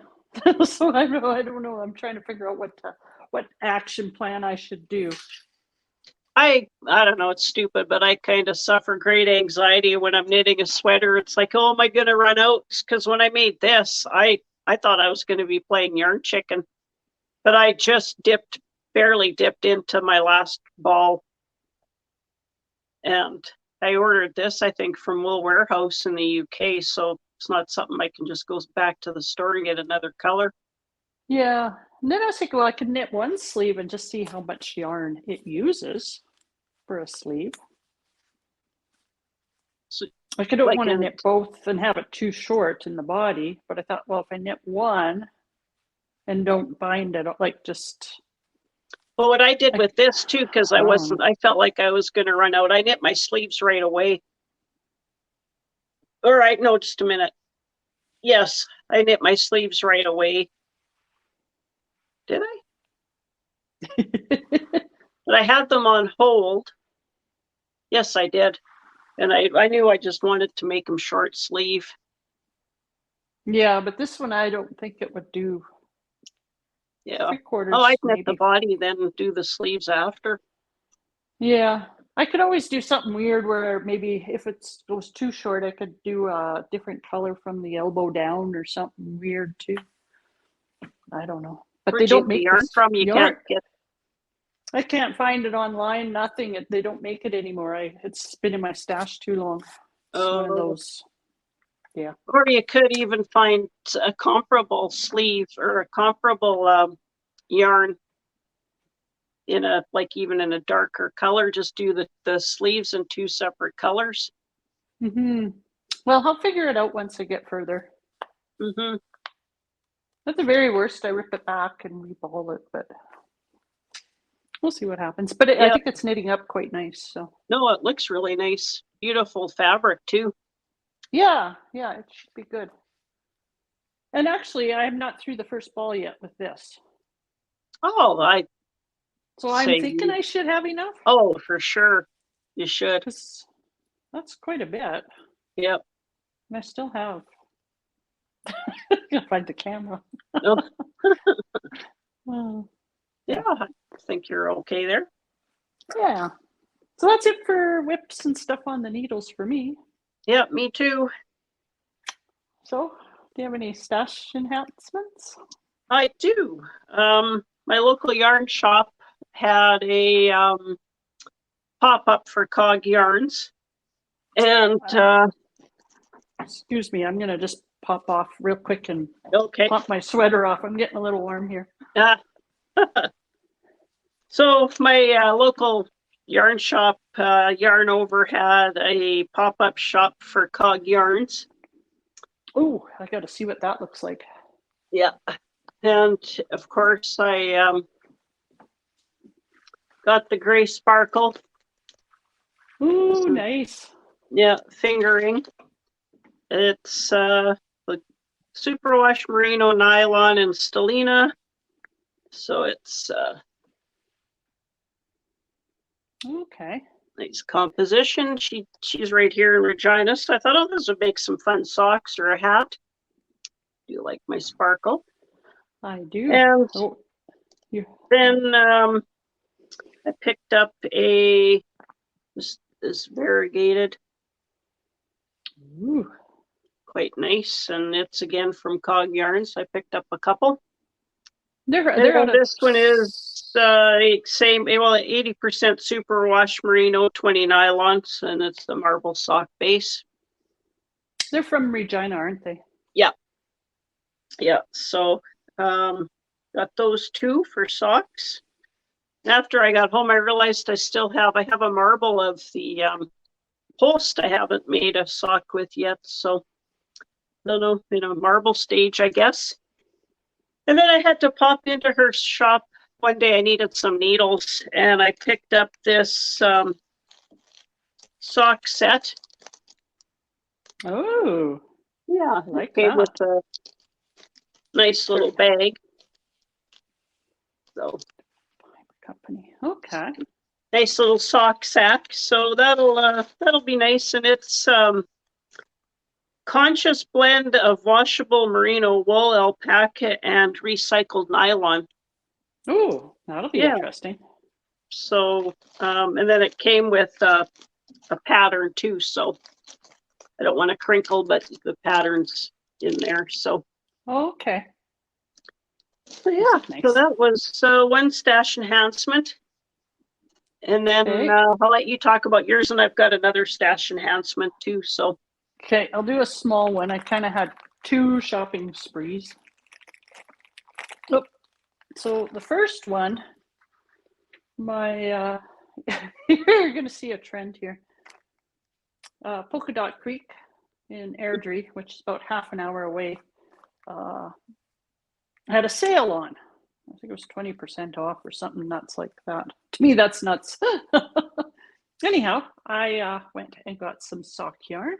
S1: So I don't know. I'm trying to figure out what action plan I should do.
S2: I don't know, it's stupid, but I kind of suffer great anxiety when I'm knitting a sweater. It's like, oh, am I going to run out? Because when I made this, I thought I was going to be playing yarn chicken, but I just barely dipped into my last ball. And I ordered this, I think, from Wool Warehouse in the UK, so it's not something I can just go back to the store and get another color.
S1: Yeah. And then I was thinking, well, I could knit one sleeve and just see how much yarn it uses for a sleeve.
S2: So,
S1: I don't want to knit both and have it too short in the body, but I thought, well, if I knit one and don't bind it, like just.
S2: Well, what I did with this too, because I felt like I was going to run out. I knit my sleeves right away. All right, no, just a minute. Yes, I knit my sleeves right away. Did I? But I had them on hold. Yes, I did. And I knew I just wanted to make them short sleeve.
S1: Yeah, but this one I don't think it would do.
S2: Yeah.
S1: 3/4
S2: Oh, I can
S1: maybe.
S2: knit the body, then do the sleeves after.
S1: Yeah, I could always do something weird where maybe if it goes too short, I could do a different color from the elbow down or something weird too. I don't know, but
S2: Where'd
S1: they
S2: you
S1: don't
S2: get the
S1: make
S2: yarn
S1: this
S2: from? You
S1: yarn.
S2: can't get.
S1: I can't find it online. Nothing. They don't make it anymore. It's been in my stash too long. It's one of those. Yeah.
S2: Or you could even find a comparable sleeve or a comparable yarn in a, like even in a darker color. Just do the sleeves in 2 separate colors.
S1: Well, I'll figure it out once I get further. At the very worst, I rip it back and reball it, but we'll see what happens. But I think it's knitting up quite nice. So
S2: no, it looks really nice. Beautiful fabric too.
S1: Yeah, it should be good. And actually, I'm not through the first ball yet with this.
S2: Oh,
S1: so I'm thinking I should have enough.
S2: Oh, for sure, you should.
S1: Because that's quite a bit.
S2: Yep.
S1: And I still have. I gotta find the camera.
S2: Oh. Yeah, I think you're okay there.
S1: Yeah. So that's it for whips and stuff on the needles for me.
S2: Yeah, me too.
S1: So, do you have any stash enhancements?
S2: I do. My local yarn shop had a pop-up for Cog Yarns. And
S1: excuse me, I'm gonna just pop off real quick and
S2: okay.
S1: pop my sweater off. I'm getting a little warm here.
S2: So my local yarn shop, Yarn Over, had a pop-up shop for Cog Yarns.
S1: Oh, I got to see what that looks like.
S2: Yeah, and of course I got the gray sparkle.
S1: Ooh, nice.
S2: Yeah, fingering. It's the superwash merino nylon and stellina. So it's
S1: okay.
S2: Nice composition. She's right here in Regina. So I thought, oh, this would make some fun socks or a hat. Do you like my sparkle?
S1: I do.
S2: And then I picked up this variegated.
S1: Ooh.
S2: Quite nice, and it's again from Cog Yarns. I picked up a couple.
S1: This
S2: one is same, well, 80% superwash merino, 20 nylons, and it's the marble sock base.
S1: They're from Regina, aren't they?
S2: Yeah. So got those 2 for socks. After I got home, I realized I have a marble of the post I haven't made a sock with yet. So I don't know, marble stage, I guess. And then I had to pop into her shop one day. I needed some needles, and I picked up this sock set.
S1: Oh,
S2: yeah,
S1: I like
S2: that. With a nice little bag. So,
S1: company. Okay.
S2: Nice little sock sack. So that'll be nice, and it's conscious blend of washable merino wool, alpaca, and recycled nylon.
S1: Oh, that'll be interesting.
S2: So, and then it came with a pattern too. So I don't want to crinkle, but the pattern's in there. So.
S1: Okay.
S2: So yeah, nice. So that was one stash enhancement. And then I'll let you talk about yours, and I've got another stash enhancement too. So.
S1: Okay, I'll do a small one. I kind of had 2 shopping sprees. Oh, so the first one, you're going to see a trend here. Polka Dot Creek in Airdrie, which is about half an hour away, had a sale on. I think it was 20% off or something nuts like that. To me, that's nuts. Anyhow, I went and got some sock yarn.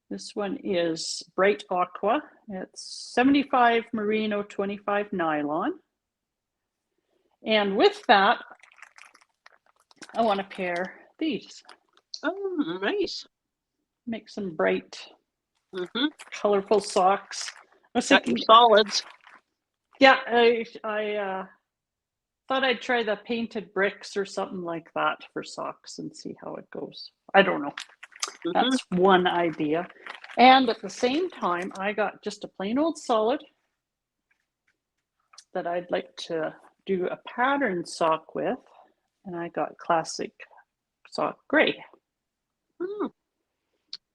S1: This one is Bright Aqua. It's 75 merino, 25 nylon. And with that, I want to pair these.
S2: Oh, nice.
S1: Make some bright,
S2: colorful
S1: socks. I was
S2: Got
S1: thinking,
S2: your solids.
S1: Yeah, I thought I'd try the painted bricks or something like that for socks and see how it goes. I don't know. That's one idea. And at the same time, I got just a plain old solid that I'd like to do a pattern sock with. And I got classic sock gray.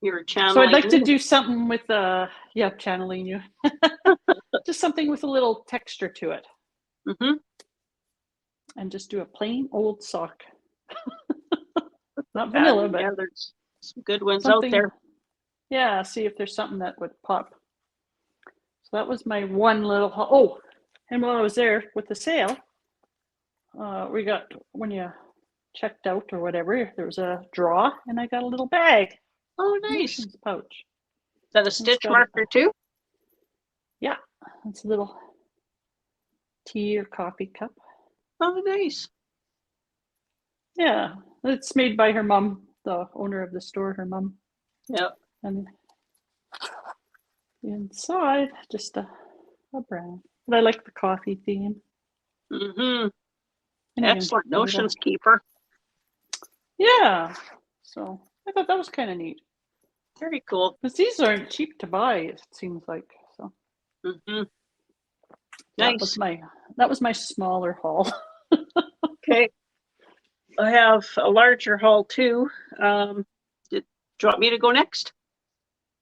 S2: You're channeling.
S1: So I'd like to do something with channeling you. Just something with a little texture to it. And just do a plain old sock. Not vanilla, but
S2: there's some good ones out there.
S1: Yeah, see if there's something that would pop. So that was my one little oh, and while I was there with the sale, we got, when you checked out or whatever, there was a draw and I got a little bag.
S2: Oh, nice.
S1: Pouch.
S2: Is that a stitch marker too?
S1: Yeah, it's a little tea or coffee cup.
S2: Oh, nice.
S1: Yeah, it's made by her mom, the owner of the store, her mom.
S2: Yeah.
S1: And inside, just a brown. But I like the coffee theme.
S2: Excellent. Notions keeper.
S1: Yeah. So I thought that was kind of neat.
S2: Very cool.
S1: Because these aren't cheap to buy, it seems like. So.
S2: Nice.
S1: That was my smaller haul.
S2: Okay. I have a larger haul too. Do you want me to go next?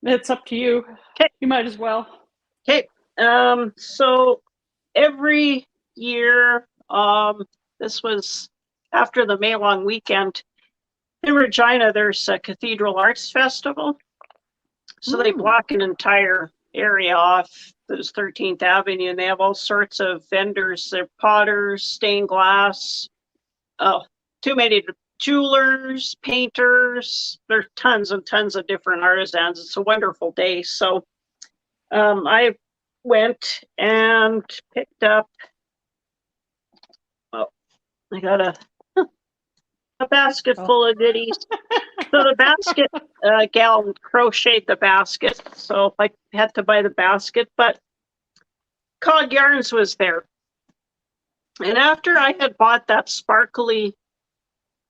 S1: It's up to you.
S2: Okay.
S1: You might as well.
S2: Okay. So every year, this was after the May long weekend in Regina, there's a Cathedral Arts Festival. So they block an entire area off. There's 13th Avenue, and they have all sorts of vendors. They're potters, stained glass, too many jewelers, painters. There's tons and tons of different artisans. It's a wonderful day. So I went and picked up, I got a basket full of goodies. So the basket, gal crocheted the basket, so I had to buy the basket, but Cog Yarns was there. And after I had bought that sparkly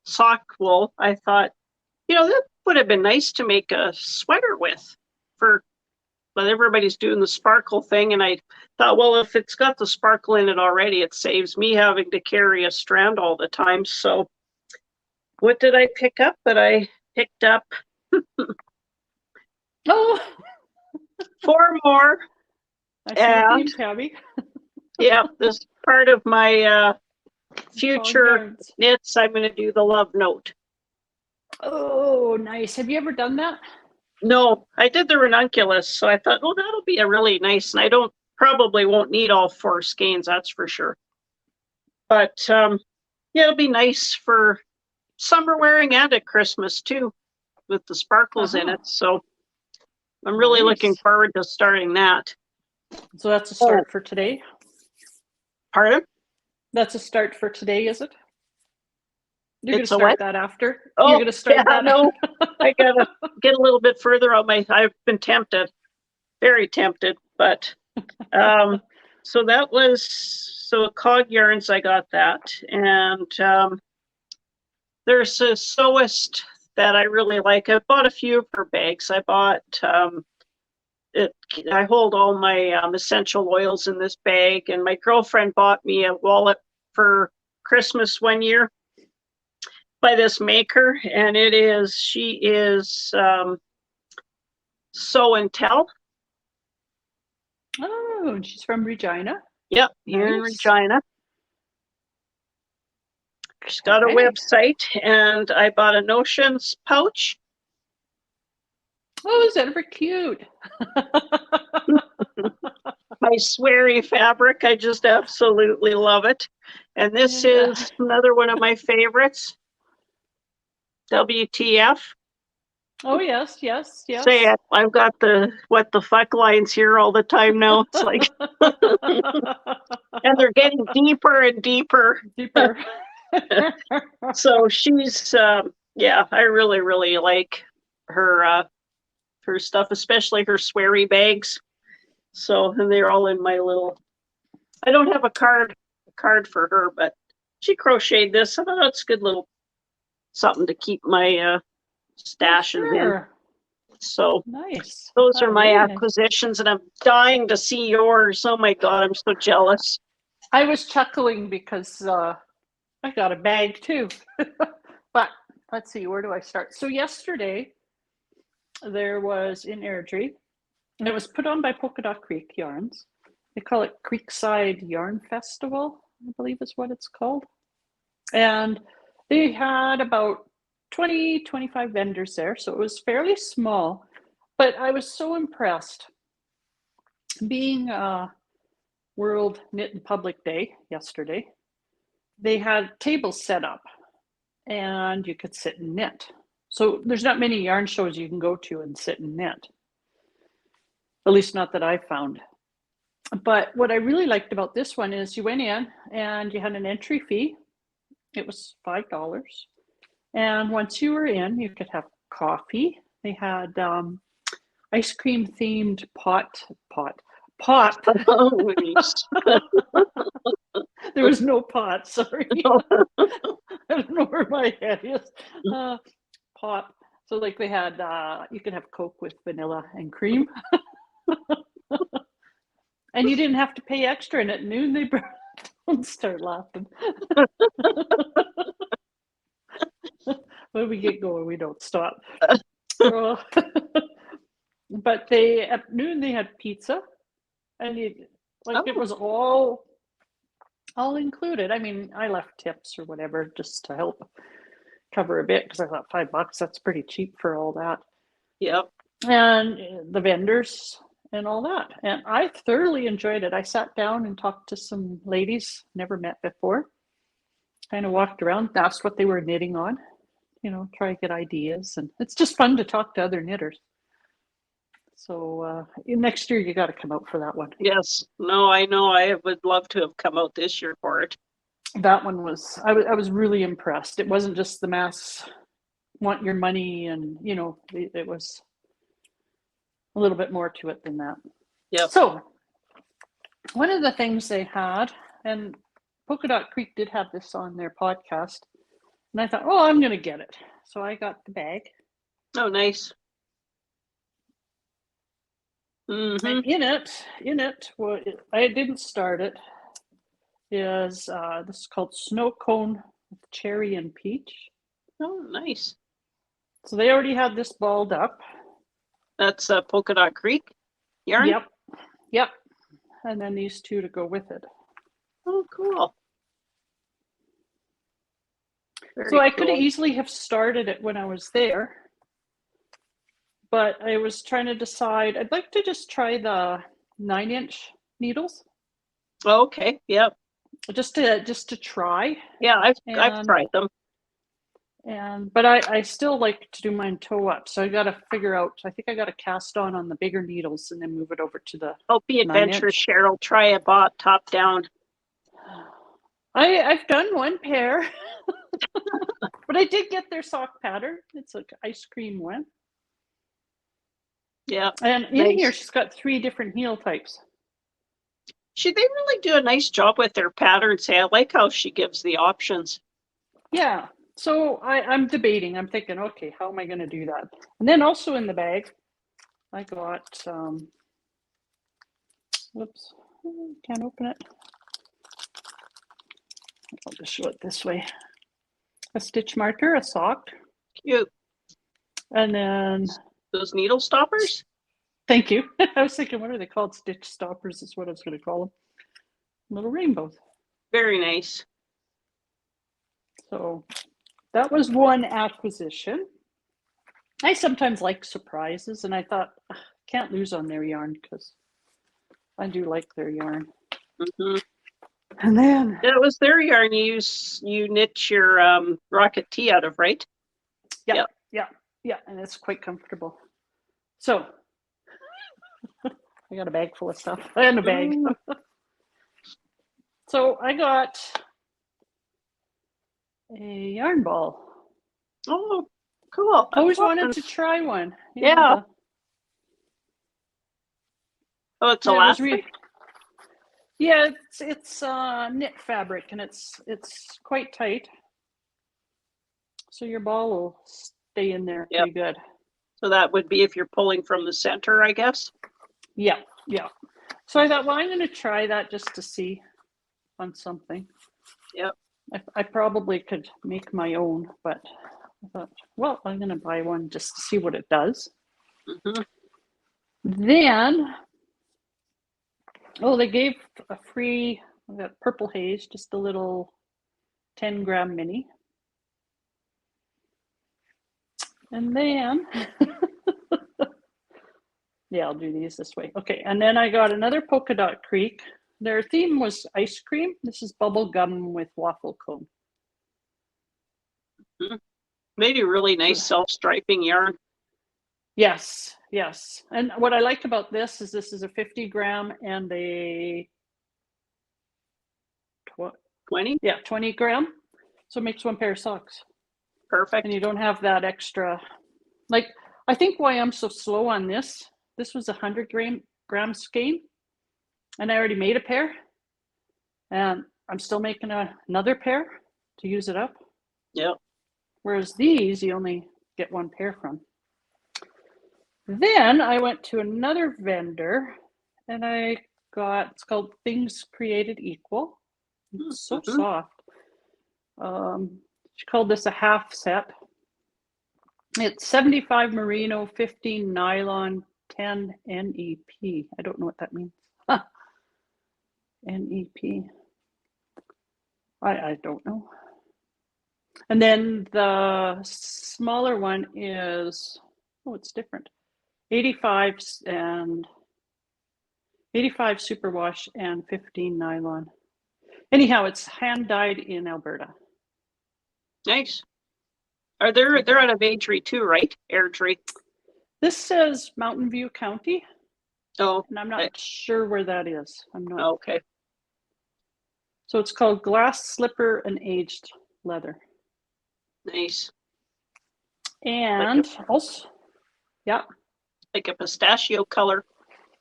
S2: sock wool, I thought, that would have been nice to make a sweater with, but everybody's doing the sparkle thing. And I thought, well, if it's got the sparkle in it already, it saves me having to carry a strand all the time. So what did I pick up? But I picked up 4 more.
S1: I see Tabby.
S2: Yeah, this is part of my future knits. I'm going to do the love note.
S1: Oh, nice. Have you ever done that?
S2: No, I did the ranunculus, so I thought, well, that'll be a really nice, and I probably won't need all 4 skeins, that's for sure. But it'll be nice for summer wearing and at Christmas too, with the sparkles in it. So I'm really looking forward to starting that.
S1: So that's a start for today?
S2: Pardon?
S1: That's a start for today, is it? You're going to
S2: It's
S1: start that after?
S2: Oh,
S1: you're going to start that?
S2: No. I got to get a little bit further on I've been tempted, very tempted, but so that was, Cog Yarns, I got that. And there's a sewist that I really like. I bought a few of her bags. I bought, I hold all my essential oils in this bag, and my girlfriend bought me a wallet for Christmas one year by this maker, and she is Sew and Tell.
S1: Oh, and she's from Regina.
S2: Yep, here in Regina. She's got a website, and I bought a Notions pouch.
S1: Oh, is that ever cute?
S2: My sweary fabric, I just absolutely love it. And this is another one of my favorites. WTF.
S1: Oh, yes, yes,
S2: Say
S1: yes.
S2: it. I've got the what the fuck lines here all the time now. It's like, and they're getting deeper and deeper.
S1: Deeper.
S2: So she's, yeah, I really, really like her stuff, especially her sweary bags. So, and they're all in my little. I don't have a card for her, but she crocheted this. I thought that's a good little something to keep my
S1: Oh,
S2: stashes in.
S1: sure.
S2: So
S1: Nice.
S2: those are my
S1: Very nice.
S2: acquisitions, and I'm dying to see yours. Oh my God, I'm so jealous.
S1: I was chuckling because I got a bag too. But let's see, where do I start? So yesterday there was in Airdrie, and it was put on by Polka Dot Creek Yarns. They call it Creekside Yarn Festival, I believe is what it's called. And they had about 20, 25 vendors there. So it was fairly small, but I was so impressed. Being World Knit and Public Day yesterday, they had tables set up and you could sit and knit. So there's not many yarn shows you can go to and sit and knit. At least not that I found. But what I really liked about this one is you went in and you had an entry fee. It was $5. And once you were in, you could have coffee. They had ice cream themed pot.
S2: Oh, geez.
S1: There was no pot, sorry. I don't know where my head is. Pot. So like they had, you could have Coke with vanilla and cream. And you didn't have to pay extra. And at noon they don't start laughing. When we get going, we don't stop. But they at noon they had pizza, and it was all included. I mean, I left tips or whatever just to help cover a bit because I thought $5, that's pretty cheap for all that.
S2: Yep.
S1: And the vendors and all that. And I thoroughly enjoyed it. I sat down and talked to some ladies never met before. Kind of walked around, asked what they were knitting on, try to get ideas. And it's just fun to talk to other knitters. So next year you got to come out for that one.
S2: Yes. No, I know. I would love to have come out this year for it.
S1: That one was, I was really impressed. It wasn't just the mass want your money and, it was a little bit more to it than that.
S2: Yeah.
S1: So one of the things they had, and Polka Dot Creek did have this on their podcast, and I thought, oh, I'm going to get it. So I got the bag.
S2: Oh, nice. Mm-hmm.
S1: And in it, well, I didn't start it, is this is called Snow Cone with Cherry and Peach.
S2: Oh, nice.
S1: So they already had this balled up.
S2: That's Polka Dot Creek yarn?
S1: Yep. And then these two to go with it.
S2: Oh, cool.
S1: So I could easily have started it when I was there, but I was trying to decide. I'd like to just try the 9-inch needles.
S2: Oh, okay. Yep.
S1: Just to try.
S2: Yeah, I've tried them.
S1: But I still like to do mine toe up. So I got to figure out. I think I got to cast on the bigger needles and then move it over to the.
S2: Don't be adventurous, Cheryl. Try a bot top down.
S1: I've done one pair, but I did get their sock pattern. It's like ice cream one.
S2: Yeah.
S1: And in here, she's got 3 different heel types.
S2: They really do a nice job with their patterns. I like how she gives the options.
S1: Yeah. So I'm debating. I'm thinking, okay, how am I going to do that? And then also in the bag, I got, whoops, can't open it. I'll just show it this way. A stitch marker, a sock.
S2: Cute.
S1: And then
S2: those needle stoppers?
S1: Thank you. I was thinking, what are they called? Stitch stoppers is what I was going to call them. Little rainbows.
S2: Very nice.
S1: So that was one acquisition. I sometimes like surprises, and I thought, can't lose on their yarn because I do like their yarn.
S2: Mm-hmm.
S1: And then
S2: it was their yarn you knit your rocket tee out of, right?
S1: Yeah. Yeah, and it's quite comfortable. So I got a bag full of stuff and a bag. So I got a yarn ball.
S2: Oh, cool.
S1: Always wanted to try one.
S2: Yeah. Oh, it's elastic?
S1: Yeah, it's knit fabric, and it's quite tight. So your ball will stay in there pretty good.
S2: So that would be if you're pulling from the center, I guess?
S1: Yeah. So I thought, well, I'm going to try that just to see on something.
S2: Yep.
S1: I probably could make my own, but I thought, well, I'm going to buy one just to see what it does. Then, they gave a free purple haze, just a little 10-gram mini. And then, yeah, I'll do these this way. Okay, and then I got another Polka Dot Creek. Their theme was ice cream. This is bubble gum with waffle cone.
S2: Made a really nice self-striping yarn.
S1: Yes. And what I like about this is a 50-gram and a
S2: 20?
S1: Yeah, 20 gram. So it makes one pair of socks.
S2: Perfect.
S1: And you don't have that extra. Like, I think why I'm so slow on this was a 100-gram skein, and I already made a pair, and I'm still making another pair to use it up.
S2: Yep.
S1: Whereas these, you only get one pair from. Then I went to another vendor, and I got, it's called Things Created Equal. It's so soft. She called this a half set. It's 75 merino, 15 nylon, 10 NEP. I don't know what that means. NEP. I don't know. And then the smaller one is, it's different. 85 superwash and 15 nylon. Anyhow, it's hand dyed in Alberta.
S2: Nice. They're out of Airdrie too, right? Airdrie.
S1: This says Mountain View County.
S2: Oh.
S1: And I'm not sure where that is. I'm not.
S2: Okay.
S1: So it's called Glass Slipper and Aged Leather.
S2: Nice.
S1: And also, yeah.
S2: Like a pistachio color.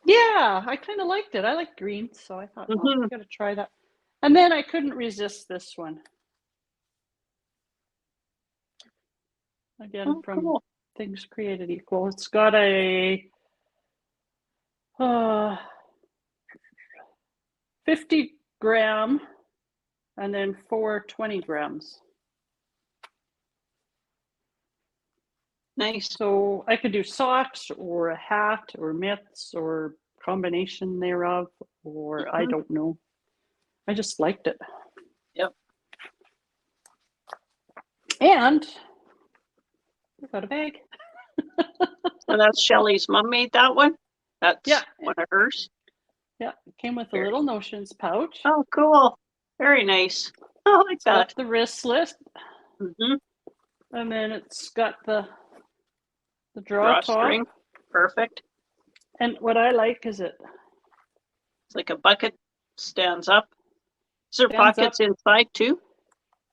S1: Yeah, I kind of liked it. I like green, so I thought, I got to try that. And then I couldn't resist this one. Again, from Things Created Equal. It's got a 50 gram and then 4 20 grams.
S2: Nice.
S1: So I could do socks or a hat or mitts or combination thereof, or I don't know. I just liked it.
S2: Yep.
S1: And I got a bag.
S2: And that's Shelley's mom made that one? That's one of hers?
S1: Yeah, it came with a little notions pouch.
S2: Oh, cool. Very nice. I like that.
S1: Got the wristlet. And then it's got the drawstring.
S2: Perfect.
S1: And what I like is it's
S2: like a bucket stands up. Is there pockets inside too?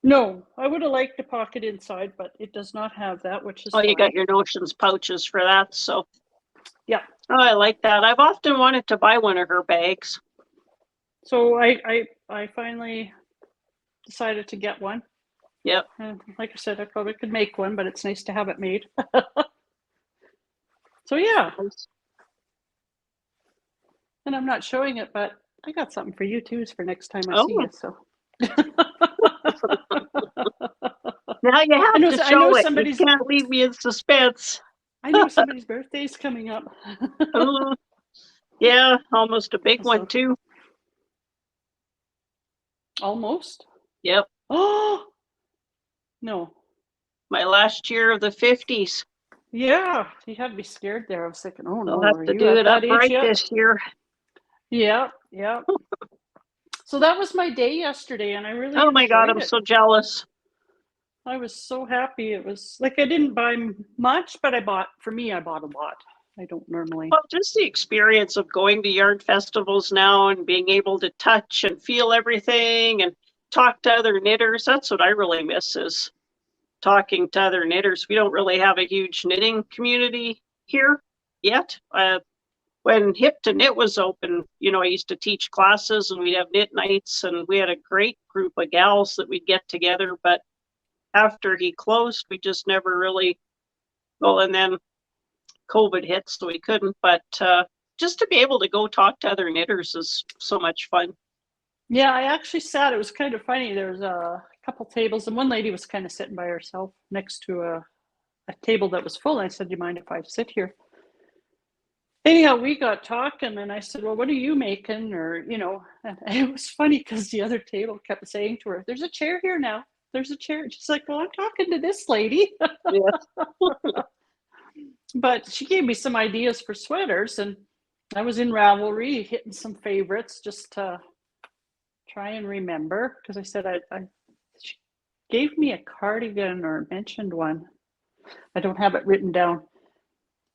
S1: No, I would have liked a pocket inside, but it does not have that, which is
S2: you got your notions pouches for that, so.
S1: Yeah.
S2: Oh, I like that. I've often wanted to buy one of her bags.
S1: So I finally decided to get one.
S2: Yep.
S1: And like I said, I probably could make one, but it's nice to have it made. So yeah. And I'm not showing it, but I got something for you too for next time I see you. So
S2: now you have to show it. You can't leave me in suspense.
S1: I know somebody's birthday's coming up.
S2: Yeah, almost a big one too.
S1: Almost?
S2: Yep.
S1: Oh no.
S2: My last year of the 50s.
S1: Yeah, you had me scared there. I was thinking, oh no,
S2: I'll have to do it upright this year.
S1: Yeah. So that was my day yesterday, and I really
S2: Oh my God, I'm so jealous.
S1: I was so happy. It was like I didn't buy much, but I bought a lot. I don't normally.
S2: Well, just the experience of going to yarn festivals now and being able to touch and feel everything and talk to other knitters. That's what I really miss, is talking to other knitters. We don't really have a huge knitting community here yet. When Hip to Knit was open, I used to teach classes and we'd have knit nights, and we had a great group of gals that we'd get together. But after he closed, we just never really, well, and then COVID hit, so we couldn't. But just to be able to go talk to other knitters is so much fun.
S1: Yeah, I actually sat. It was kind of funny. There was a couple tables, and one lady was kind of sitting by herself next to a table that was full. I said, "Do you mind if I sit here?" Anyhow, we got talking, and I said, "Well, what are you making?" Or, and it was funny because the other table kept saying to her, "There's a chair here now. There's a chair." She's like, "Well, I'm talking to this lady."
S2: Yeah.
S1: But she gave me some ideas for sweaters, and I was in Ravelry hitting some favorites just to try and remember, because I said she gave me a cardigan or mentioned one. I don't have it written down.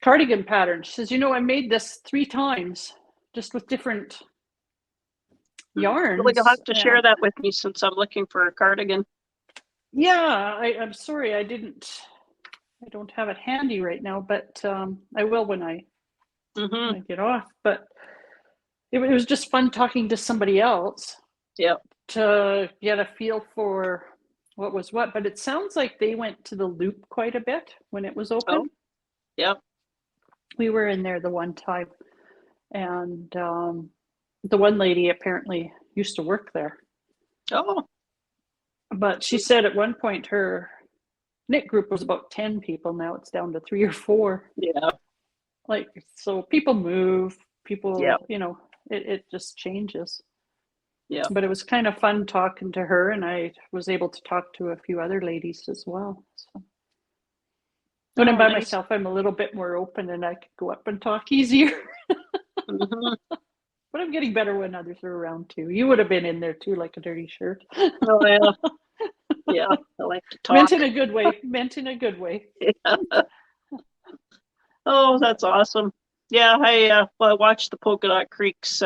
S1: Cardigan pattern. She says, I made this 3 times just with different yarns.
S2: Well, you'll have to share that with me, since I'm looking for a cardigan.
S1: Yeah, I'm sorry I don't have it handy right now, but I will when I get off. But it was just fun talking to somebody else.
S2: Yeah.
S1: To get a feel for what was what. But it sounds like they went to the Loop quite a bit when it was open.
S2: Oh, yeah.
S1: We were in there the one time, and the one lady apparently used to work there.
S2: Oh.
S1: But she said at one point her knit group was about 10 people. Now it's down to 3 or 4.
S2: Yeah.
S1: Like, so people move, people,
S2: yeah.
S1: It just changes.
S2: Yeah.
S1: But it was kind of fun talking to her, and I was able to talk to a few other ladies as well. So when I'm by myself, I'm a little bit more open, and I could go up and talk easier. But I'm getting better when others are around too. You would have been in there too, like a dirty shirt.
S2: Oh, yeah. Yeah, I like to talk.
S1: Meant in a good way. Meant in a good way.
S2: Yeah. Oh, that's awesome. Yeah, I watched the Polka Dot Creek's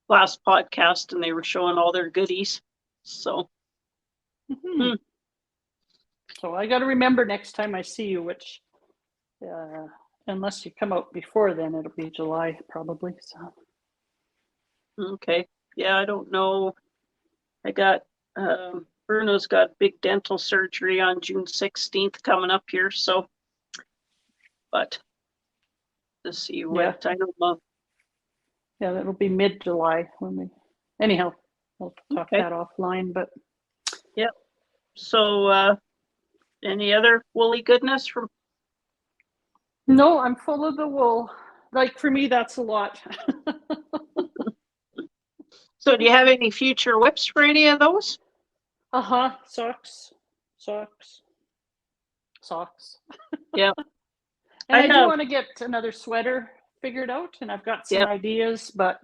S2: last podcast, and they were showing all their goodies. So.
S1: So I got to remember next time I see you, which, unless you come out before then, it'll be July probably. So.
S2: Okay. Yeah, I don't know. I got Bruno's got big dental surgery on June 16th coming up here, so. But to see what I don't know.
S1: Yeah, that'll be mid-July when we. Anyhow, we'll talk that offline. But.
S2: Yep. So, any other woolly goodness from?
S1: No, I'm full of the wool. Like, for me, that's a lot.
S2: So do you have any future whips for any of those?
S1: Socks.
S2: Yeah.
S1: And I do want to get another sweater figured out, and I've got some ideas, but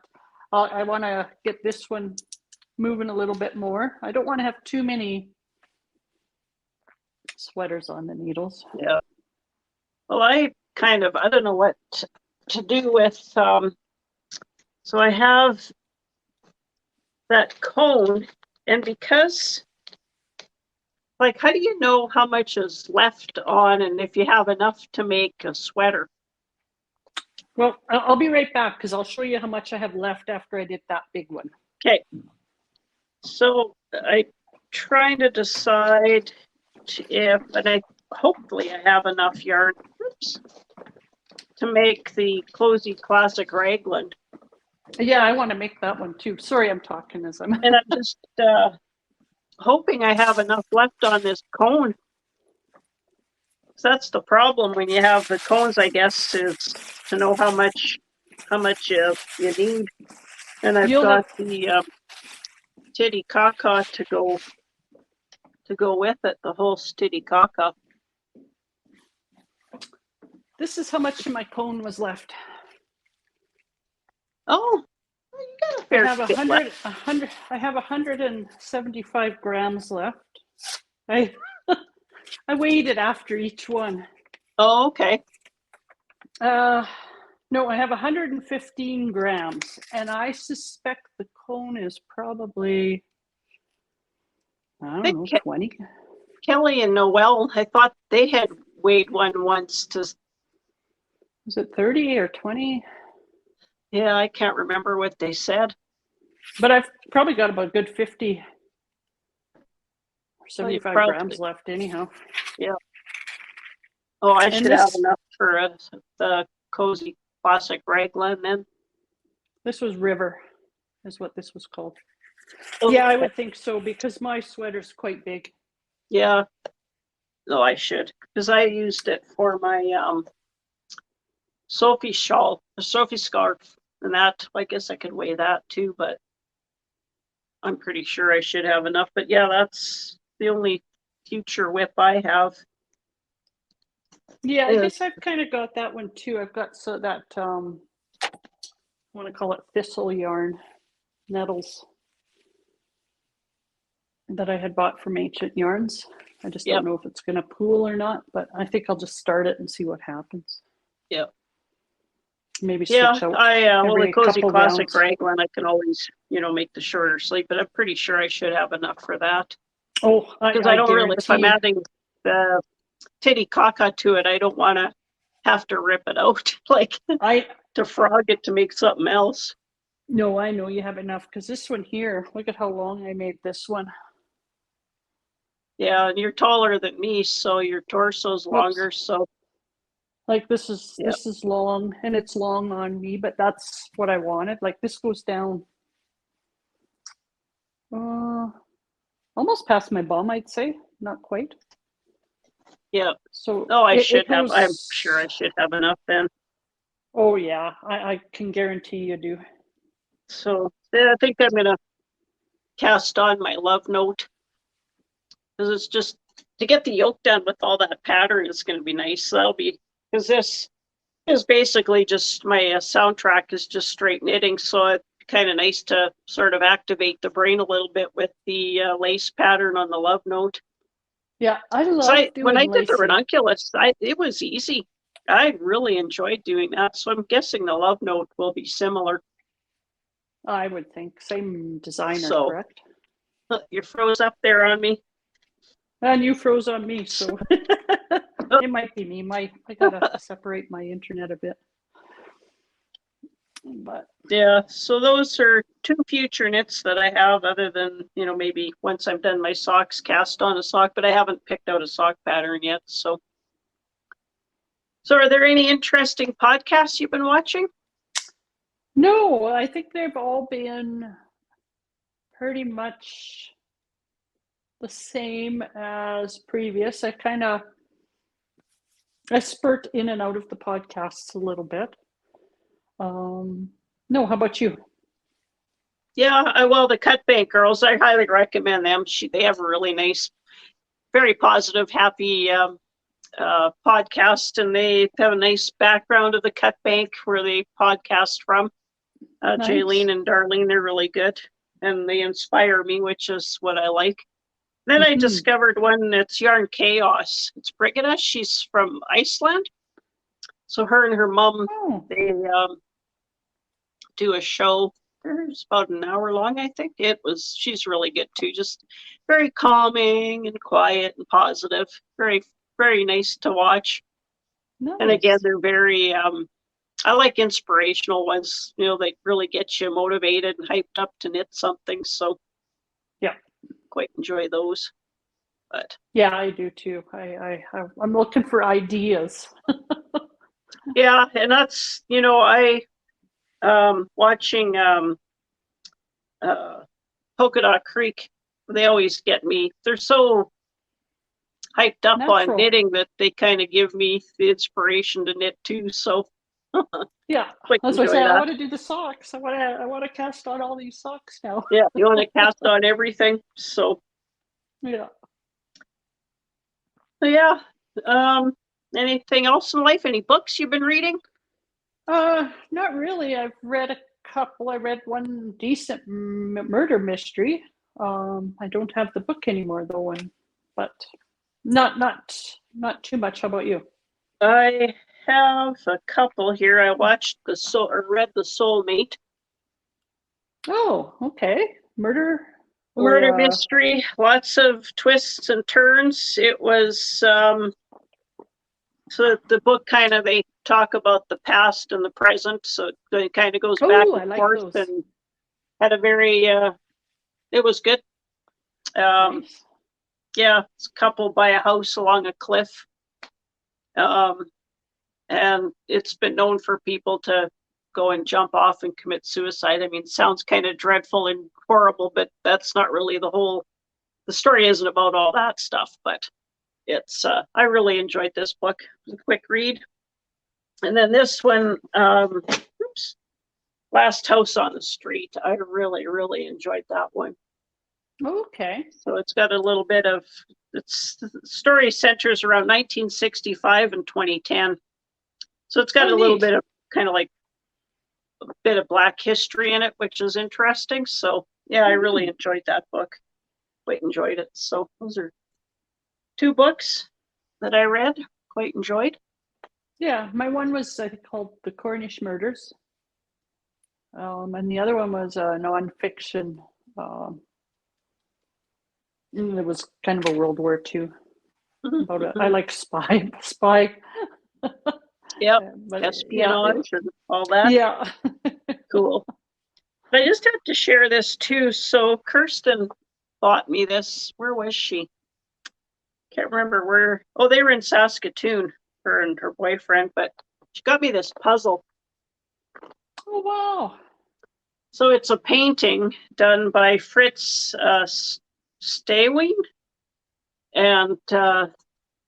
S1: I want to get this one moving a little bit more. I don't want to have too many sweaters on the needles.
S2: Yeah. Well, I don't know what to do with, so I have that cone, and because, like, how do you know how much is left on, and if you have enough to make a sweater?
S1: Well, I'll be right back, because I'll show you how much I have left after I did that big one.
S2: Okay. So I'm trying to decide if, and hopefully I have enough yarn to make the Closey Classic Raglan.
S1: Yeah, I want to make that one too. Sorry, I'm talking as I'm.
S2: And I'm just hoping I have enough left on this cone. So that's the problem when you have the cones, I guess, is to know how much you need. And I've got the Titicaca to go with it, the whole Titicaca.
S1: This is how much of my cone was left.
S2: Oh, you got a fair
S1: I have 175 grams left. I weighed it after each one.
S2: Oh, okay.
S1: No, I have 115 grams, and I suspect the cone is probably, I don't know, 20.
S2: Kelly and Noel, I thought they had weighed one once to.
S1: Was it 30 or 20?
S2: Yeah, I can't remember what they said.
S1: But I've probably got about a good 50 or 75 grams left anyhow.
S2: Yeah. Oh, I should have enough for the Cozy Classic Raglan then.
S1: This was River, is what this was called.
S2: Oh,
S1: yeah, I would think so, because my sweater's quite big.
S2: Yeah. No, I should, because I used it for my Sophie shawl, the Sophie scarf, and that, I guess I could weigh that too, but I'm pretty sure I should have enough. But yeah, that's the only future whip I have.
S1: Yeah, I guess I've kind of got that one too. I've got that I want to call it thistle yarn, nettles, that I had bought from Ancient Yarns. I just don't know if it's going to pool or not, but I think I'll just start it and see what happens.
S2: Yeah.
S1: Maybe switch out.
S2: Well, the Cozy Classic Raglan, I can always, make the shorter sleeve, but I'm pretty sure I should have enough for that.
S1: Oh,
S2: because I don't really, if I'm adding the titty caca to it, I don't want to have to rip it out, to frog it to make something else.
S1: No, I know you have enough, because this one here, look at how long I made this one.
S2: Yeah, and you're taller than me, so your torso's longer, so.
S1: Like this is long, and it's long on me, but that's what I wanted. Like this goes down almost past my bum, I'd say. Not quite.
S2: Yeah.
S1: So
S2: I'm sure I should have enough then.
S1: Oh yeah, I can guarantee you do.
S2: So I think I'm gonna cast on my love note, because it's just to get the yoke done with all that pattern is going to be nice. That'll be, because this is basically just my soundtrack is just straight knitting, so it's kind of nice to sort of activate the brain a little bit with the lace pattern on the love note.
S1: Yeah, I love doing
S2: when I did the ranunculus, it was easy. I really enjoyed doing that, so I'm guessing the love note will be similar.
S1: I would think. Same designer, correct?
S2: You froze up there on me.
S1: And you froze on me, so it might be me. I gotta separate my internet a bit. But
S2: yeah, so those are two future knits that I have, other than, maybe once I've done my socks, cast on a sock, but I haven't picked out a sock pattern yet. So are there any interesting podcasts you've been watching?
S1: No, I think they've all been pretty much the same as previous. I spurt in and out of the podcasts a little bit. No, how about you?
S2: Yeah, well, the Cut Bank Girls, I highly recommend them. They have a really nice, very positive, happy podcast, and they have a nice background of the Cut Bank where they podcast from. Nice. Jaylene and Darlene, they're really good, and they inspire me, which is what I like. Then I discovered one that's Yarn Chaos. It's Brigida. She's from Iceland. So her and her mom, they do a show. It's about an hour long, I think. She's really good too. Just very calming and quiet and positive. Very, very nice to watch. Nice. And again, they're very, I like inspirational ones. They really get you motivated and hyped up to knit something. So
S1: yeah,
S2: quite enjoy those. But
S1: yeah, I do too. I'm looking for ideas.
S2: Yeah, and that's, I watching Polka Dot Creek, they always get me. They're so hyped up on knitting that they kind of give me the inspiration to knit too. So
S1: yeah, that's why I say I want to do the socks. I want to cast on all these socks now.
S2: Yeah, you want to cast on everything. So
S1: yeah.
S2: Anything else in life? Any books you've been reading?
S1: Not really. I've read a couple. I read one decent murder mystery. I don't have the book anymore though, but Not too much. How about you?
S2: I have a couple here. I watched or read The Soulmate.
S1: Oh, okay. Murder
S2: Murder
S1: or
S2: mystery, lots of twists and turns. It was so the book kind of, they talk about the past and the present, so it kind of goes back
S1: oh, I
S2: and
S1: like
S2: forth,
S1: those.
S2: and had a very it was good.
S1: Nice.
S2: Yeah, it's a couple by a house along a cliff. And it's been known for people to go and jump off and commit suicide. I mean, it sounds kind of dreadful and horrible, but that's not really the story isn't about all that stuff, but it's, I really enjoyed this book. It was a quick read. And then this one, Last House on the Street. I really, really enjoyed that one.
S1: Okay.
S2: So it's got a little bit of, the story centers around 1965 and 2010. So it's got a little bit of kind of like a bit of Black history in it, which is interesting. So yeah, I really enjoyed that book. Quite enjoyed it. So those are two books that I read, quite enjoyed.
S1: Yeah, my one was, I think, called The Cornish Murders. And the other one was nonfiction. It was kind of a World War II. About it. I like spy.
S2: Yep,
S1: But
S2: espionage and all that.
S1: Yeah.
S2: Cool. I just have to share this too. So Kirsten bought me this. Where was she? Can't remember where. Oh, they were in Saskatoon, her and her boyfriend, but she got me this puzzle.
S1: Oh, wow.
S2: So it's a painting done by Fritz Stewing, and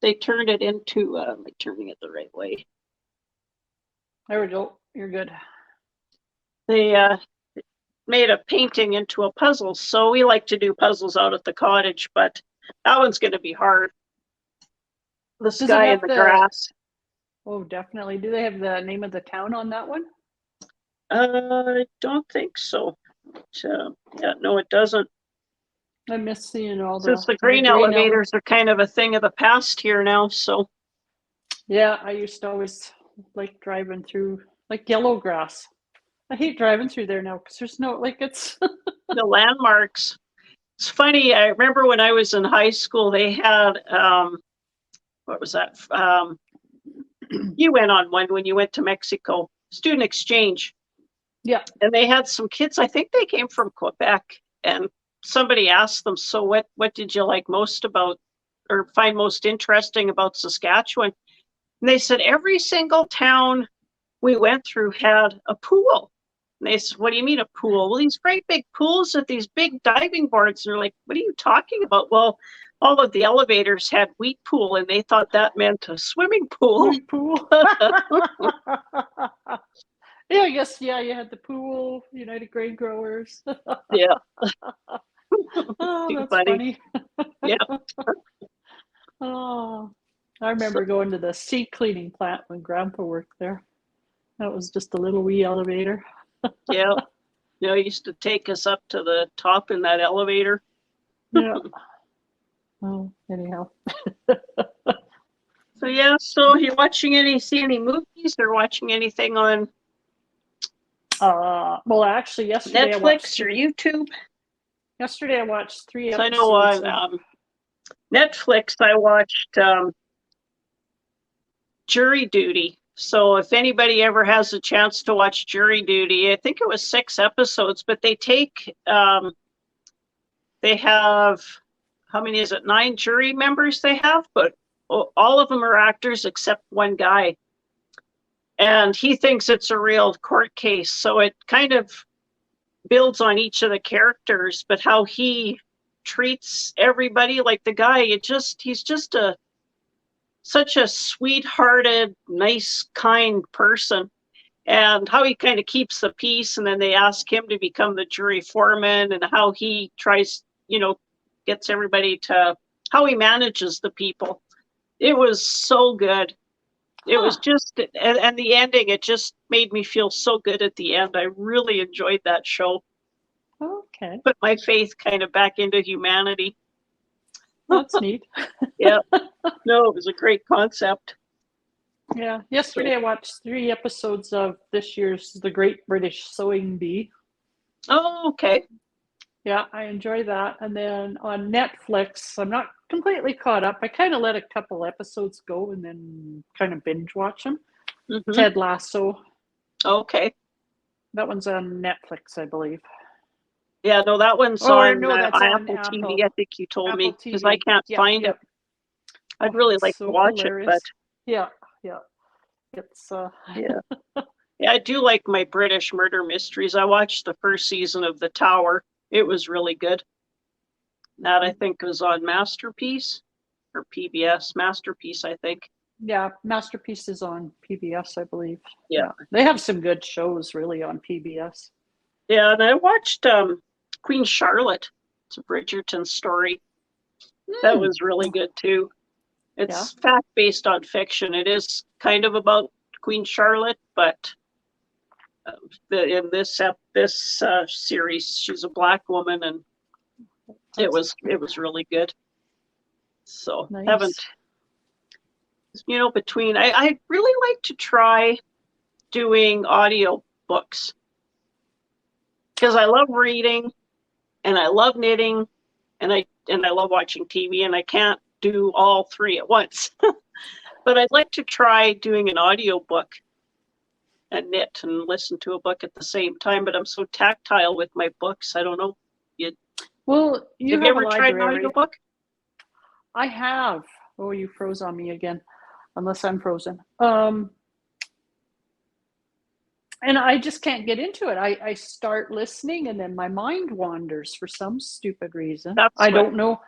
S2: they turned it into, am I turning it the right way?
S1: There we go. You're good.
S2: They made a painting into a puzzle. So we like to do puzzles out at the cottage, but that one's going to be hard. The sky and the grass.
S1: Oh, definitely. Do they have the name of the town on that one?
S2: I don't think so. Yeah, no, it doesn't.
S1: I miss seeing all
S2: Since the grain elevators are kind of a thing of the past here now, so.
S1: Yeah, I used to always like driving through, like yellow grass. I hate driving through there now because there's no, like, it's
S2: the landmarks. It's funny, I remember when I was in high school, they had, what was that? You went on one when you went to Mexico, student exchange.
S1: Yeah.
S2: And they had some kids, I think they came from Quebec, and somebody asked them, so what did you like most about, or find most interesting about Saskatchewan? And they said every single town we went through had a pool. And they said, what do you mean a pool? Well, these great big pools with these big diving boards. And they're like, what are you talking about? Well, all of the elevators had wheat pool, and they thought that meant a swimming pool.
S1: Swimming pool. Yeah, I guess, yeah, you had the pool, United Grain Growers.
S2: Yeah.
S1: Oh, that's funny.
S2: Yeah.
S1: Oh, I remember going to the seed cleaning plant when Grandpa worked there. That was just a little wee elevator.
S2: Yeah. Yeah, he used to take us up to the top in that elevator.
S1: Yeah. Oh, anyhow.
S2: So yeah, so you see any movies or watching anything on
S1: well, actually, yesterday
S2: Netflix or YouTube?
S1: Yesterday I watched 3 episodes.
S2: I know on Netflix I watched Jury Duty. So if anybody ever has a chance to watch Jury Duty, I think it was 6 episodes, but they take they have, how many is it? 9 jury members they have, but all of them are actors except one guy. And he thinks it's a real court case. So it kind of builds on each of the characters, but how he treats everybody, like the guy, he's just such a sweet-hearted, nice, kind person. And how he kind of keeps the peace, and then they ask him to become the jury foreman, and how he tries, gets everybody to, how he manages the people. It was so good. It was just, and the ending, it just made me feel so good at the end. I really enjoyed that show.
S1: Okay.
S2: Put my faith kind of back into humanity.
S1: That's neat.
S2: Yeah. No, it was a great concept.
S1: Yeah. Yesterday I watched 3 episodes of this year's The Great British Sewing Bee.
S2: Oh, okay.
S1: Yeah, I enjoy that. And then on Netflix, I'm not completely caught up. I kind of let a couple episodes go and then kind of binge watch them.
S2: Mm-hmm.
S1: Ted Lasso.
S2: Okay.
S1: That one's on Netflix, I believe.
S2: Yeah, no, that one's
S1: Or
S2: on
S1: no, that's on
S2: Apple
S1: Apple.
S2: TV. I think you told me
S1: Apple
S2: because I
S1: TV.
S2: can't
S1: Yep,
S2: find
S1: yep.
S2: it. I'd really like to
S1: So
S2: watch it, but
S1: hilarious. Yeah, yeah. It's
S2: yeah. Yeah, I do like my British murder mysteries. I watched the first season of The Tower. It was really good. That I think was on Masterpiece or PBS. Masterpiece, I think.
S1: yeah, Masterpiece is on PBS, I believe.
S2: Yeah.
S1: They have some good shows really on PBS.
S2: Yeah, and I watched Queen Charlotte. It's a Bridgerton story. That was really good too. It's fact based on fiction. It is kind of about Queen Charlotte, but in this series, she's a Black woman, and it was really good. So
S1: nice.
S2: haven't between I really like to try doing audio books because I love reading and I love knitting and I love watching TV, and I can't do all 3 at once. But I'd like to try doing an audio book and knit and listen to a book at the same time, but I'm so tactile with my books. I don't know.
S1: Well,
S2: have you ever tried an audio book?
S1: I have. Oh, you froze on me again, unless I'm frozen. And I just can't get into it. I start listening and then my mind wanders for some stupid reason. I don't know.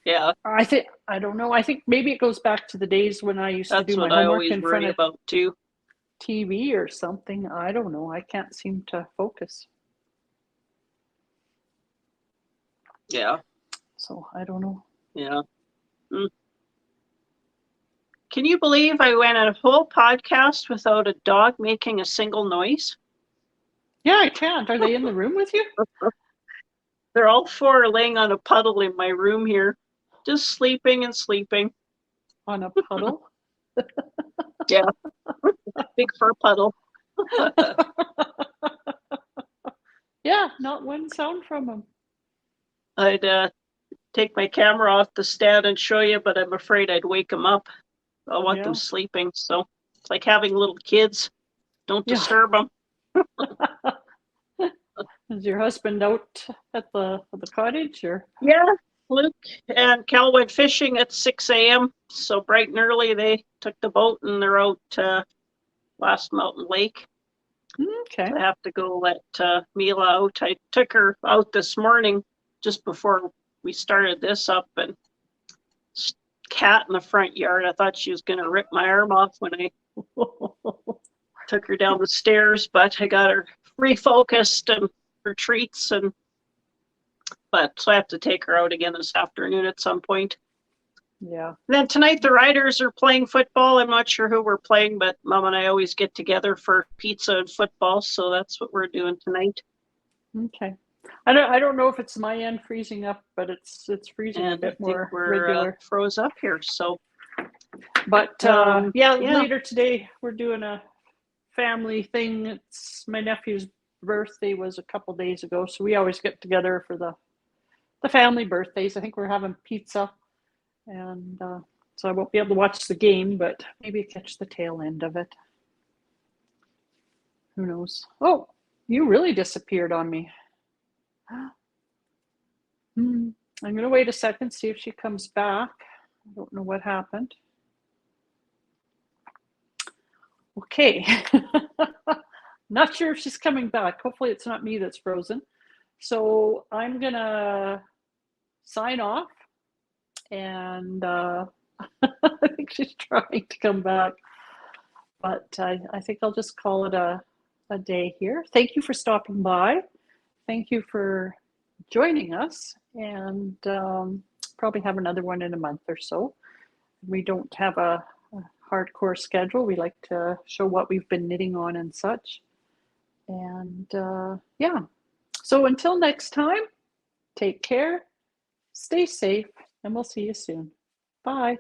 S2: Yeah.
S1: I don't know. I think maybe it goes back to the days when I used to do my homework in front of
S2: about too.
S1: TV or something. I don't know. I can't seem to focus.
S2: Yeah.
S1: So I don't know.
S2: Yeah. Can you believe I went a whole podcast without a dog making a single noise?
S1: Yeah, I can't. Are they in the room with you?
S2: They're all 4 laying on a puddle in my room here, just sleeping and sleeping.
S1: On a puddle?
S2: Yeah. Big fur puddle.
S1: Yeah, not one sound from them.
S2: I'd take my camera off the stand and show you, but I'm afraid I'd wake them up. I want them sleeping. So it's like having little kids. Don't disturb them.
S1: Is your husband out at the cottage or?
S2: Yeah, Luke and Cal went fishing at 6 a.m. So bright and early they took the boat and they're out Last Mountain Lake.
S1: Okay.
S2: So I have to go let Mila out. I took her out this morning just before we started this up, and cat in the front yard. I thought she was going to rip my arm off when I took her down the stairs, but I got her refocused and her treats, so I have to take her out again this afternoon at some point.
S1: Yeah.
S2: And then tonight the Riders are playing football. I'm not sure who we're playing, but Mom and I always get together for pizza and football, so that's what we're doing tonight.
S1: Okay. I don't know if it's my end freezing up, but it's freezing a bit more regular.
S2: Froze up here, so.
S1: But later today we're doing a family thing. It's my nephew's birthday was a couple days ago, so we always get together for the family birthdays. I think we're having pizza, and so I won't be able to watch the game, but maybe catch the tail end of it. Who knows? Oh, you really disappeared on me. I'm going to wait a second, see if she comes back. I don't know what happened. Okay. Not sure if she's coming back. Hopefully it's not me that's frozen. So I'm going to sign off. And I think she's trying to come back. But I think I'll just call it a day here. Thank you for stopping by. Thank you for joining us, and probably have another one in a month or so. We don't have a hardcore schedule. We like to show what we've been knitting on and such. And so until next time, take care, stay safe, and we'll see you soon. Bye.